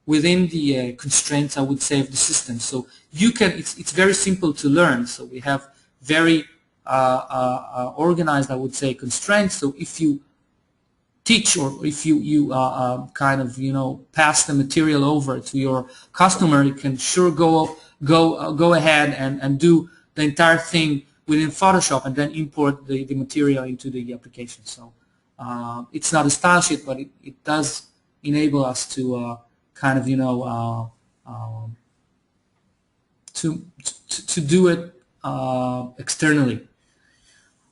Speaker 1: within the constraints, I would say, of the system. So you can. It's very simple to learn. So we have very organized, I would say, constraints. So if you teach, or if you kind of pass the material over to your customer, you can sure go ahead and do the entire thing within Photoshop and then import the material into the application. So it's not a style sheet, but it does enable us to kind of, you know, to do it externally.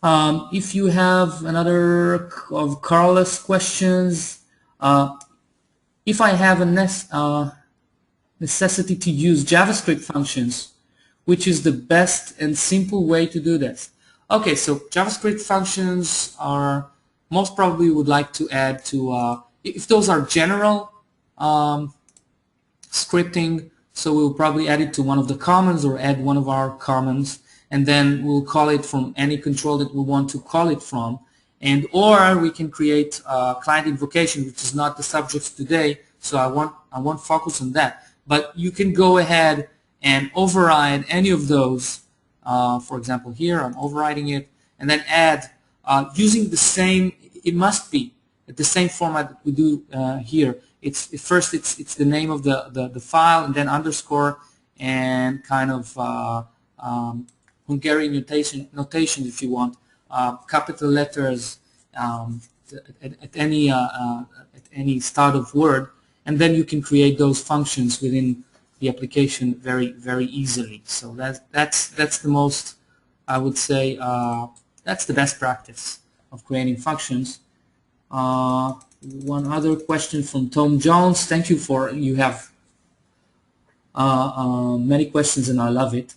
Speaker 1: If you have another of Carlos questions, if I have a necessity to use JavaScript functions, which is the best and simple way to do this? Okay, so JavaScript functions are most probably would like to add to, if those are general scripting, so we'll probably add it to one of the commons or add one of our commons, and then we'll call it from any control that we want to call it from. And or we can create a client invocation, which is not the subject today, so I won't focus on that. But you can go ahead and override any of those. For example, here I'm overriding it, and then add using the same. It must be at the same format that we do here. First it's the name of the file, and then underscore and kind of Hungarian notation if you want, capital letters at any start of word, and then you can create those functions within the application very easily. So that's the most, I would say, that's the best practice of creating functions. One other question from Tom Jones. Thank you you have many questions and I love it.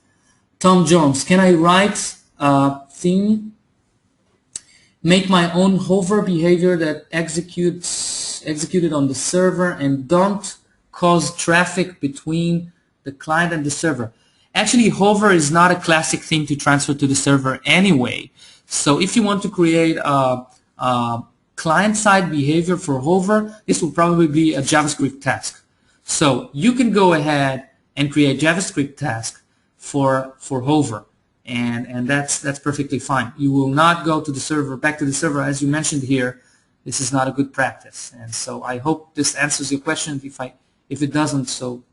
Speaker 1: Tom Jones, can I write a theme, make my own hover behavior that executed on the server and don't cause traffic between the client and the server? Actually, hover is not a classic thing to transfer to the server anyway. So if you want to create a client-side behavior for hover, this will probably be a JavaScript task. So you can go ahead and create JavaScript task for hover, and that's perfectly fine. You will not go to the server, back to the server, as you mentioned here. This is not a good practice, and so I hope this answers your question. If it doesn't, so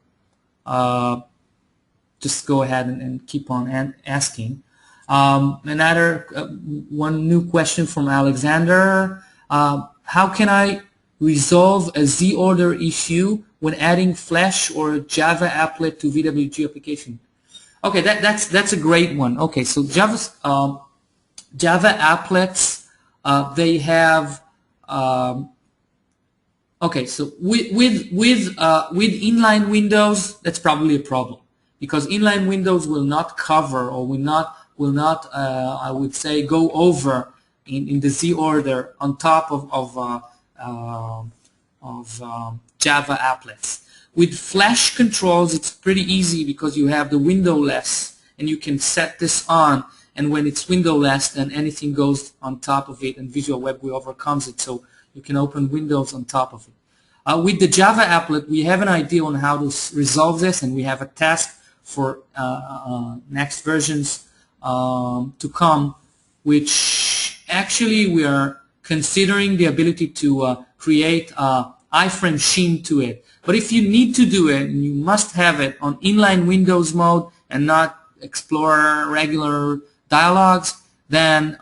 Speaker 1: just go ahead and keep on asking. Another one new question from Alexander. How can I resolve a Z-order issue when adding Flash or Java applet to VWG application? Okay, that's a great one. Okay, so Java applets, they have okay, so with inline windows, that's probably a problem, because inline windows will not cover or will not I would say go over in the Z order on top of Java applets. With Flash controls, it's pretty easy because you have the windowless, and you can set this on, and when it's windowless, then anything goes on top of it, and Visual Web GUI overcomes it, so you can open windows on top of it. With the Java applet, we have an idea on how to resolve this, and we have a task for next versions to come, which actually we are considering the ability to create a iframe sheen to it. But if you need to do it, and you must have it on inline Windows mode and not Explorer regular dialogues, then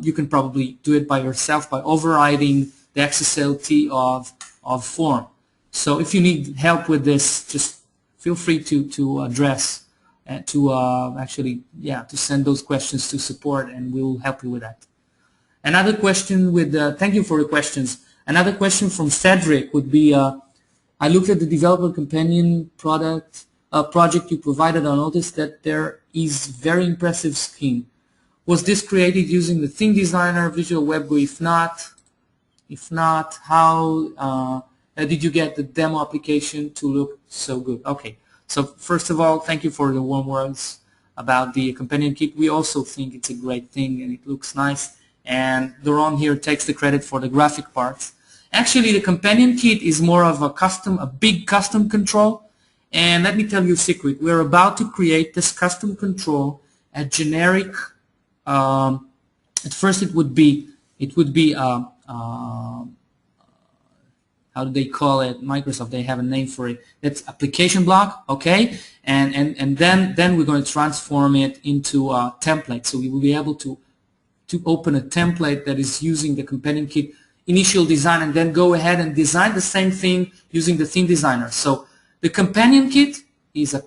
Speaker 1: you can probably do it by yourself by overriding the XSLT of form. So if you need help with this, just feel free to address and to actually to send those questions to support, and we'll help you with that. Another question with thank you for the questions. Another question from Cedric would be, I looked at the developer companion project you provided. I noticed that there is very impressive scheme. Was this created using the theme designer, Visual Web GUI? If not, how did you get the demo application to look so good? Okay, so first of all, thank you for the warm words about the companion kit. We also think it's a great thing and it looks nice, and Doron here takes the credit for the graphic parts. Actually, the companion kit is more of a big custom control, and let me tell you a secret. We're about to create this custom control, a generic. At first, it would be how how do they call it? Microsoft, they have a name for it. That's application block, okay? And then we're going to transform it into a template. So we will be able to open a template that is using the companion kit initial design and then go ahead and design the same thing using the theme designer. So the companion kit is a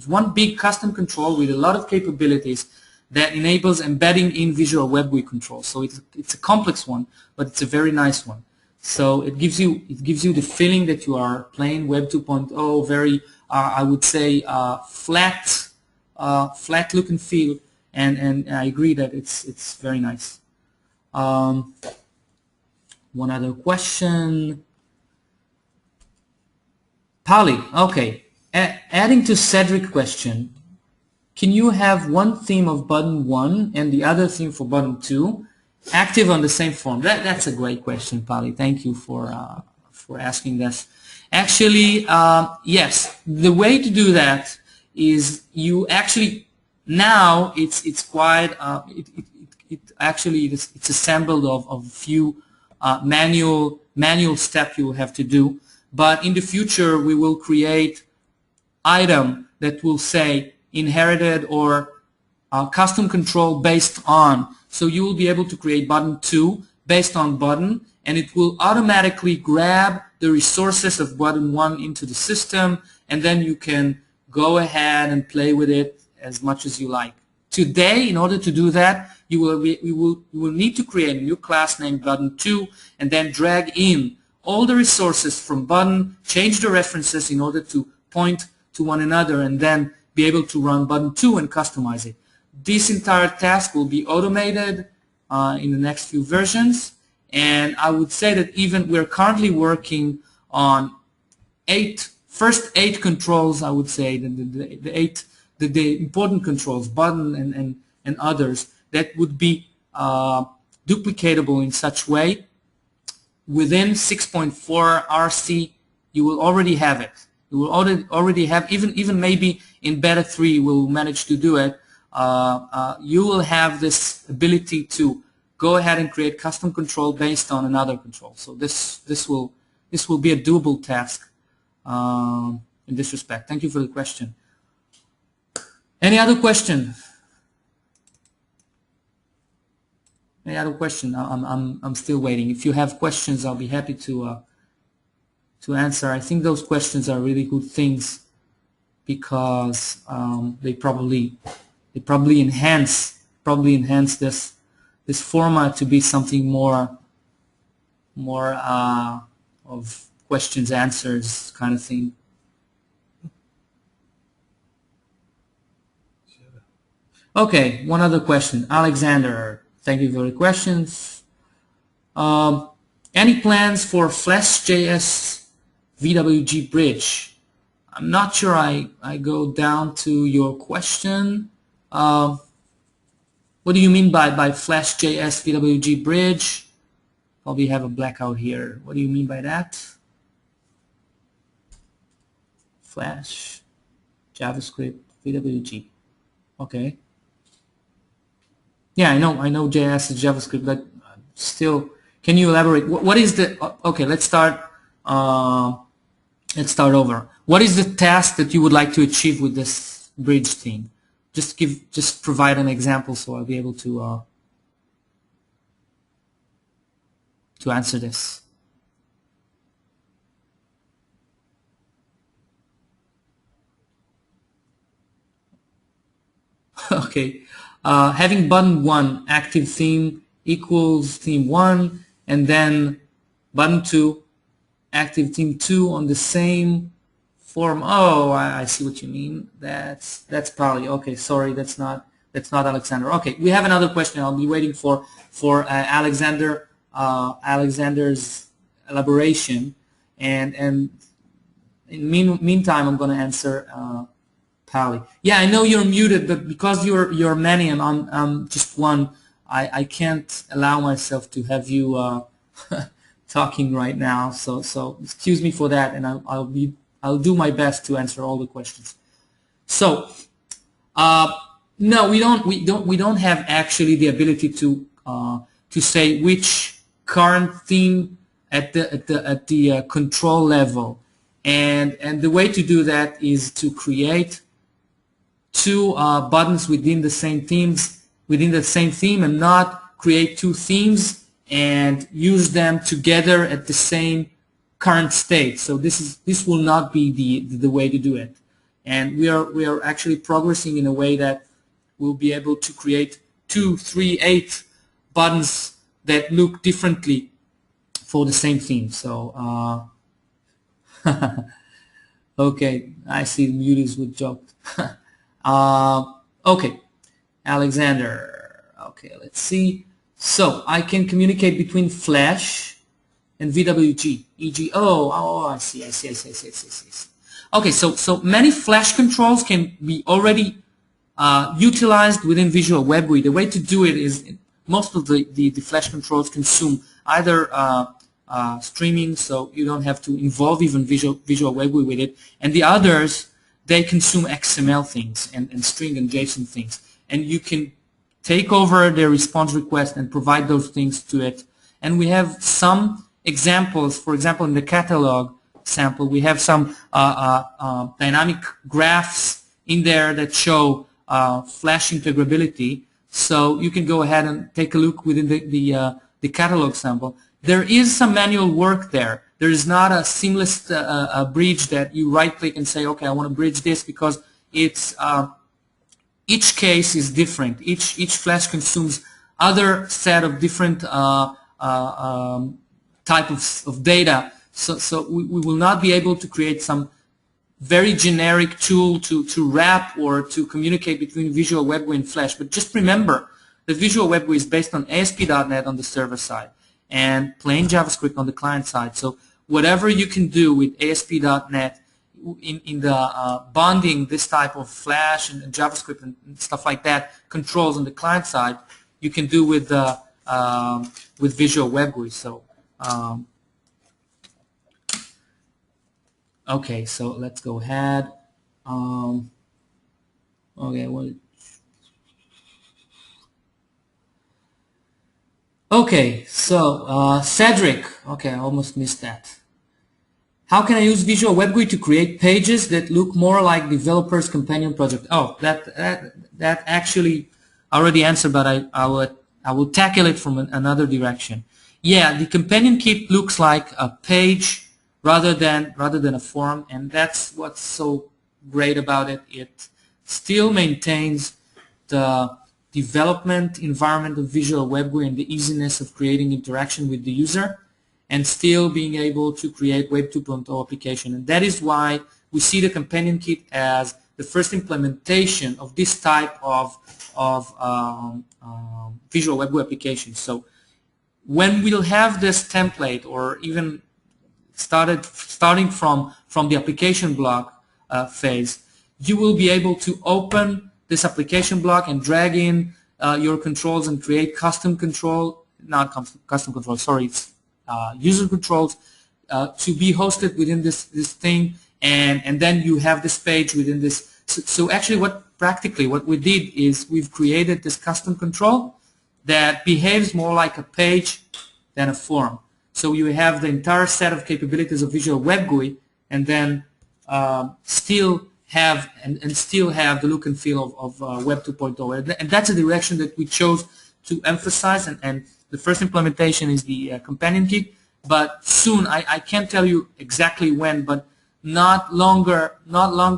Speaker 1: one big custom control with a lot of capabilities that enables embedding in Visual Web GUI controls. So it's a complex one, but it's a very nice one. So it gives you the feeling that you are playing Web 2.0, very I would say flat look and feel, and I agree that it's very nice. One other question. Polly, okay. Adding to Cedric's question, can you have one theme of button 1 and the other theme for button 2 active on the same form? That's a great question, Polly. Thank you for asking this. Actually, yes. The way to do that is you actually now it's quite it's assembled of a few manual steps you will have to do. But in the future, we will create item that will say inherited or custom control based on. So you will be able to create button 2 based on button, and it will automatically grab the resources of button 1 into the system, and then you can go ahead and play with it as much as you like. Today, in order to do that, you will need to create a new class named button 2 and then drag in all the resources from button, change the references in order to point to one another, and then be able to run button 2 and customize it. This entire task will be automated in the next few versions, and I would say that even we're currently working on first eight controls. I would say the important controls, button and others, that would be duplicatable in such way. Within 6.4 RC, you will already have it. You will already have, even maybe in beta 3 we'll manage to do it. You will have this ability to go ahead and create custom control based on another control. So this will be a doable task in this respect. Thank you for the question. Any other question? Any other question? I'm still waiting. If you have questions, I'll be happy to answer. I think those questions are really good things because they probably enhance this format to be something more of questions answers kind of thing. Okay, one other question, Alexander. Thank you for the questions. Any plans for Flash.js VWG bridge? I'm not sure I go down to your question. What do you mean by Flash.js VWG bridge? Probably have a blackout here. What do you mean by that? Flash, JavaScript, VWG. Okay. Yeah, I know JS is JavaScript, but still, can you elaborate? What is the? Okay, let's start. Let's start over. What is the task that you would like to achieve with this bridge theme? Just provide an example so I'll be able to answer this. Okay. Having button 1 active theme equals theme 1, and then button 2 active theme 2 on the same form. Oh, I see what you mean. That's probably okay. Sorry, that's not Alexander. Okay, we have another question. I'll be waiting for Alexander's elaboration, and in meantime, I'm going to answer. Pally. Yeah, I know you're muted, but because you're many and I'm just one, I can't allow myself to have you talking right now. So excuse me for that, and I'll do my best to answer all the questions. So no, we don't have actually the ability to say which current theme at the control level, and the way to do that is to create two buttons within the same theme, and not create two themes and use them together at the same current state. So this will not be the way to do it, and we are actually progressing in a way that we'll be able to create 2, 3, 8 buttons that look differently for the same theme. So okay, I see the muties would joke. Okay, Alexander. Okay, let's see. So I can communicate between Flash and VWG, e.g. I see. Okay, so many Flash controls can be already utilized within Visual Web GUI. The way to do it is most of the Flash controls consume either streaming, so you don't have to involve even Visual Web GUI with it, and the others, they consume XML things and string and JSON things, and you can take over their response request and provide those things to it. And we have some examples. For example, in the catalog sample, we have some dynamic graphs in there that show Flash integrability. So you can go ahead and take a look within the catalog sample. There is some manual work there. There is not a seamless bridge that you right-click and say, okay, I want to bridge this, because it's each case is different. Each Flash consumes other set of different type of data. So we will not be able to create some very generic tool to wrap or to communicate between Visual Web GUI and Flash. But just remember that Visual Web GUI is based on ASP.NET on the server side and plain JavaScript on the client side. So whatever you can do with ASP.NET in the bonding this type of Flash and JavaScript and stuff like that, controls on the client side, you can do with Visual Web GUI. So okay, so let's go ahead. Okay, well, okay, so Cedric. Okay, I almost missed that. How can I use Visual Web GUI to create pages that look more like developer's companion project? Oh, that actually already answered, but I will tackle it from another direction. Yeah, the companion kit looks like a page rather than a form, and that's what's so great about it. It still maintains the development environment of Visual Web GUI and the easiness of creating interaction with the user, and still being able to create Web 2.0 application. And that is why we see the companion kit as the first implementation of this type of Visual Web GUI application. So when we'll have this template, or even starting from the application block phase, you will be able to open this application block and drag in your controls and create custom control, not custom control, sorry, it's user controls to be hosted within this thing, and then you have this page within this. So actually what we did is we've created this custom control that behaves more like a page than a form. So you have the entire set of capabilities of Visual Web GUI, and then still have the look and feel of Web 2.0, and that's a direction that we chose to emphasize. And the first implementation is the companion kit, but soon, I can't tell you exactly when, but not long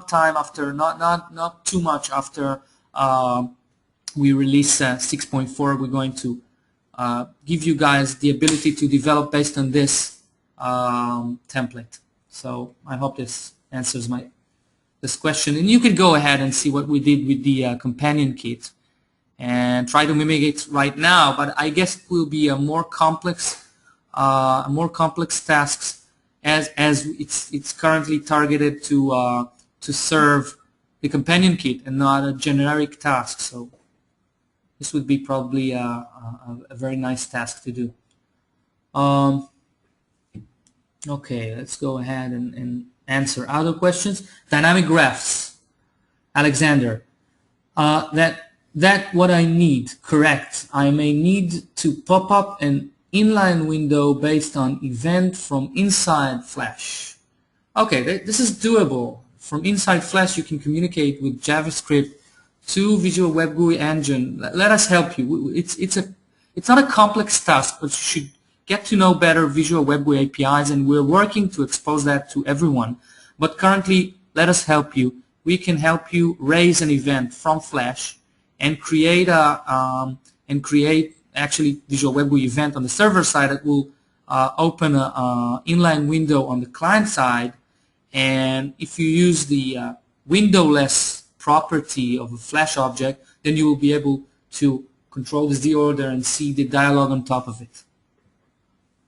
Speaker 1: time after, not too much after we release 6.4, we're going to give you guys the ability to develop based on this template. So I hope this answers this question, and you could go ahead and see what we did with the companion kit and try to mimic it right now, but I guess it will be a more complex tasks as it's currently targeted to serve the companion kit and not a generic task. So this would be probably a very nice task to do. Okay, let's go ahead and answer other questions. Dynamic graphs, Alexander. That what I need, correct. I may need to pop up and inline window based on event from inside Flash. Okay, this is doable. From inside Flash, you can communicate with JavaScript to Visual Web GUI engine. Let us help you. It's not a complex task, but you should get to know better Visual Web GUI APIs, and we're working to expose that to everyone. But currently, let us help you. We can help you raise an event from Flash and create actually Visual Web GUI event on the server side that will open an inline window on the client side. And if you use the windowless property of a Flash object, then you will be able to control the Z order and see the dialog on top of it.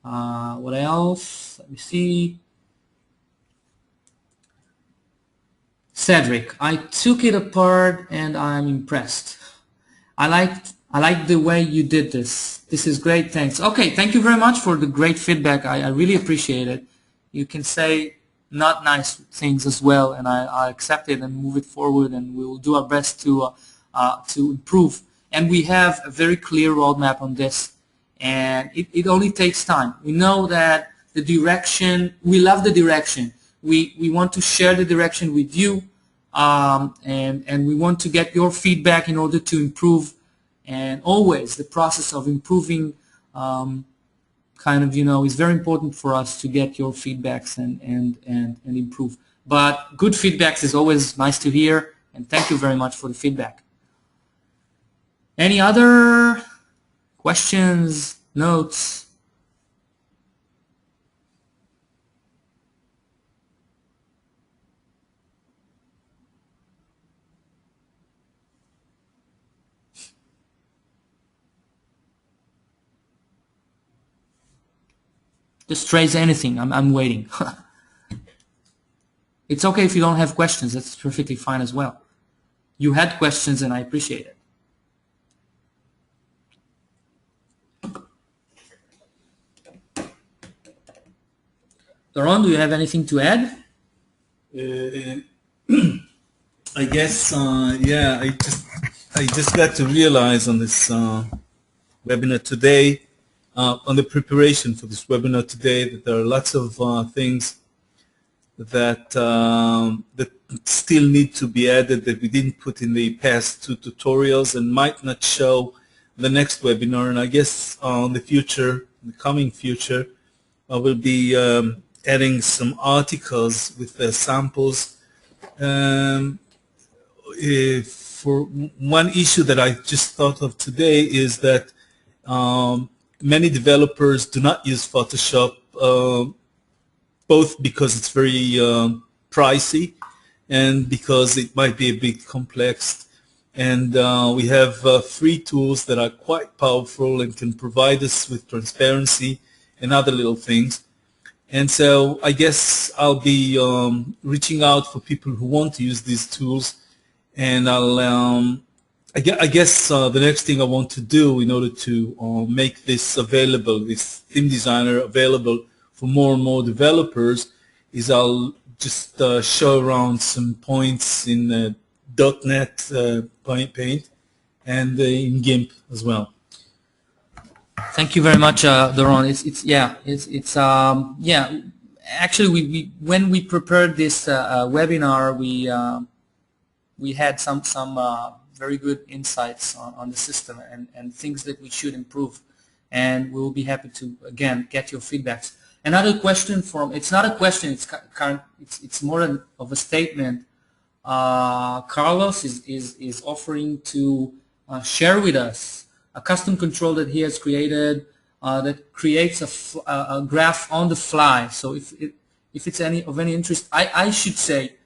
Speaker 1: What else? Let me see. Cedric, I took it apart and I'm impressed. I like the way you did this. This is great, thanks. Okay, thank you very much for the great feedback. I really appreciate it. You can say not nice things as well, and I accept it and move it forward, and we will do our best to improve. And we have a very clear roadmap on this, and it only takes time. We know that the direction, we love the direction. We want to share the direction with you, and we want to get your feedback in order to improve. And always the process of improving is very important for us to get your feedbacks and improve. But good feedbacks is always nice to hear, and thank you very much for the feedback. Any other questions, notes? Just raise anything. I'm waiting. It's okay if you don't have questions. That's perfectly fine as well. You had questions, and I appreciate it. Doron, do you have anything to add?
Speaker 2: I guess, yeah, I just got to realize on this webinar today, on the preparation for this webinar today, that there are lots of things that that still need to be added that we didn't put in the past two tutorials and might not show the next webinar. And I guess in the future, in the coming future, I will be adding some articles with samples. For one issue that I just thought of today is that many developers do not use Photoshop, both because it's very pricey and because it might be a bit complex. And we have free tools that are quite powerful and can provide us with transparency and other little things. And so I guess I'll be reaching out for people who want to use these tools, and I guess the next thing I want to do in order to make this available, this theme designer available for more and more developers, is I'll just show around some points in .NET Paint and in GIMP as well.
Speaker 1: Thank you very much, Doron. Actually, when we prepared this webinar, we had some very good insights on the system and things that we should improve, and we will be happy to again get your feedbacks. Another question it's not a question, it's more of a statement. Carlos is offering to share with us a custom control that he has created that creates a graph on the fly. So if it's of any interest, I should say,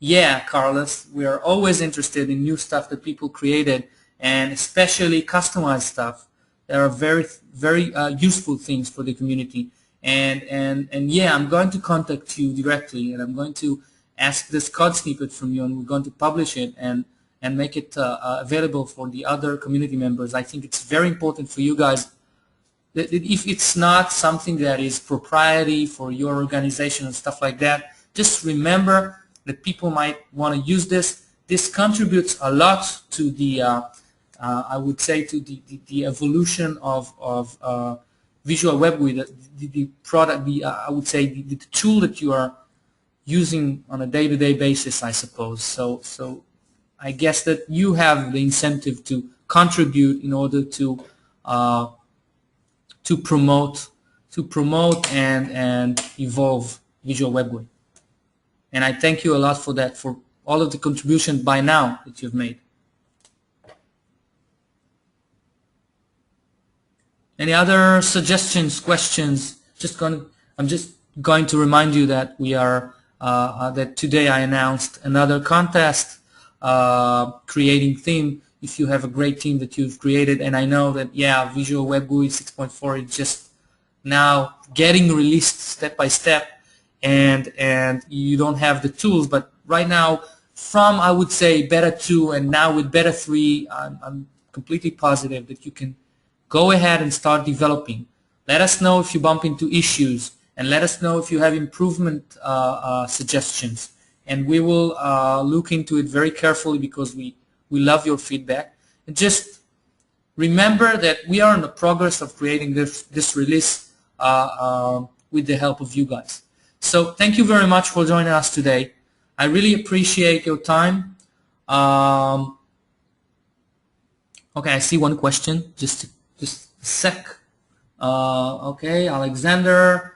Speaker 1: yeah, Carlos, we are always interested in new stuff that people created, and especially customized stuff. There are very useful things for the community. And yeah, I'm going to contact you directly, and I'm going to ask this code snippet from you, and we're going to publish it and make it available for the other community members. I think it's very important for you guys that if it's not something that is proprietary for your organization and stuff like that, just remember that people might want to use this. This contributes a lot to the, I would say, to the evolution of Visual Web GUI, the product, I would say the tool that you are using on a day-to-day basis, I suppose. So I guess that you have the incentive to contribute in order to promote and evolve Visual Web GUI. And I thank you a lot for that, for all of the contribution by now that you've made. Any other suggestions, questions? I'm just going to remind you that we are that today I announced another contest, creating theme. If you have a great team that you've created, and I know that Visual Web GUI 6.4 is just now getting released step by step, and you don't have the tools, but right now from I would say beta 2 and now with beta 3, I'm completely positive that you can go ahead and start developing. Let us know if you bump into issues, and let us know if you have improvement suggestions, and we will look into it very carefully because we love your feedback. And just remember that we are in the progress of creating this release with the help of you guys. So thank you very much for joining us today. I really appreciate your time. Okay, I see one question. Just a sec. Okay, Alexander,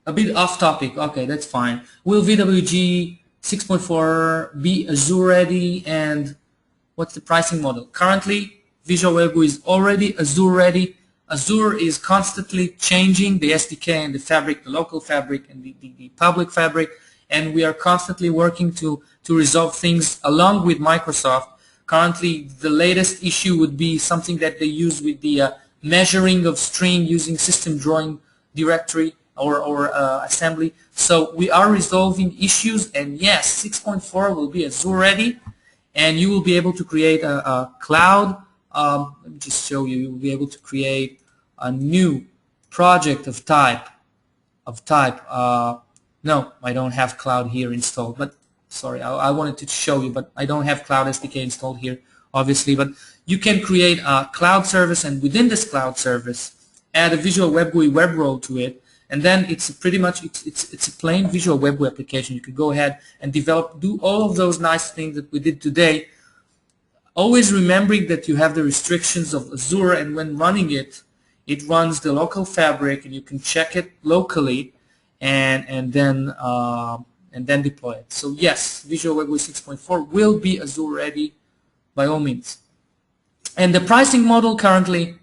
Speaker 1: a bit off topic. Okay, that's fine. Will VWG 6.4 be Azure ready, and what's the pricing model? Currently, Visual Web GUI is already Azure ready. Azure is constantly changing the SDK and the fabric, the local fabric and the public fabric, and we are constantly working to resolve things along with Microsoft. Currently, the latest issue would be something that they use with the measuring of string using system drawing directory or assembly. So we are resolving issues, and yes, 6.4 will be Azure ready, and you will be able to create a cloud. Let me just show you. You will be able to create a new project of type. No, I don't have cloud here installed, but sorry, I wanted to show you, but I don't have Cloud SDK installed here, obviously. But you can create a cloud service, and within this cloud service, add a Visual Web GUI web role to it, and then it's pretty much it's a plain Visual Web GUI application. You could go ahead and do all of those nice things that we did today, always remembering that you have the restrictions of Azure, and when running it, it runs the local fabric, and you can check it locally, and then deploy it. So yes, Visual Web GUI 6.4 will be Azure ready by all means. And the pricing model currently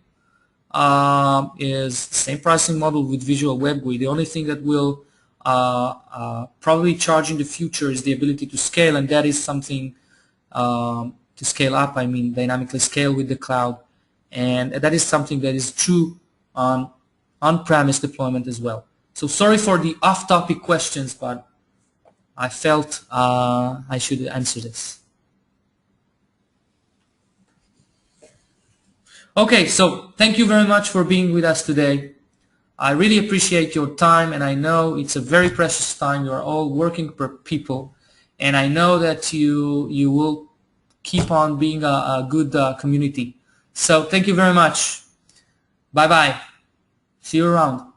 Speaker 1: is the same pricing model with Visual Web GUI. The only thing that will probably charge in the future is the ability to scale, and that is something to scale up, I mean dynamically scale with the cloud, and that is something that is true on on-premise deployment as well. So sorry for the off-topic questions, but I felt I should answer this. Okay, so thank you very much for being with us today. I really appreciate your time, and I know it's a very precious time. You are all working people, and I know that you will keep on being a good community. So thank you very much. Bye-bye. See you around.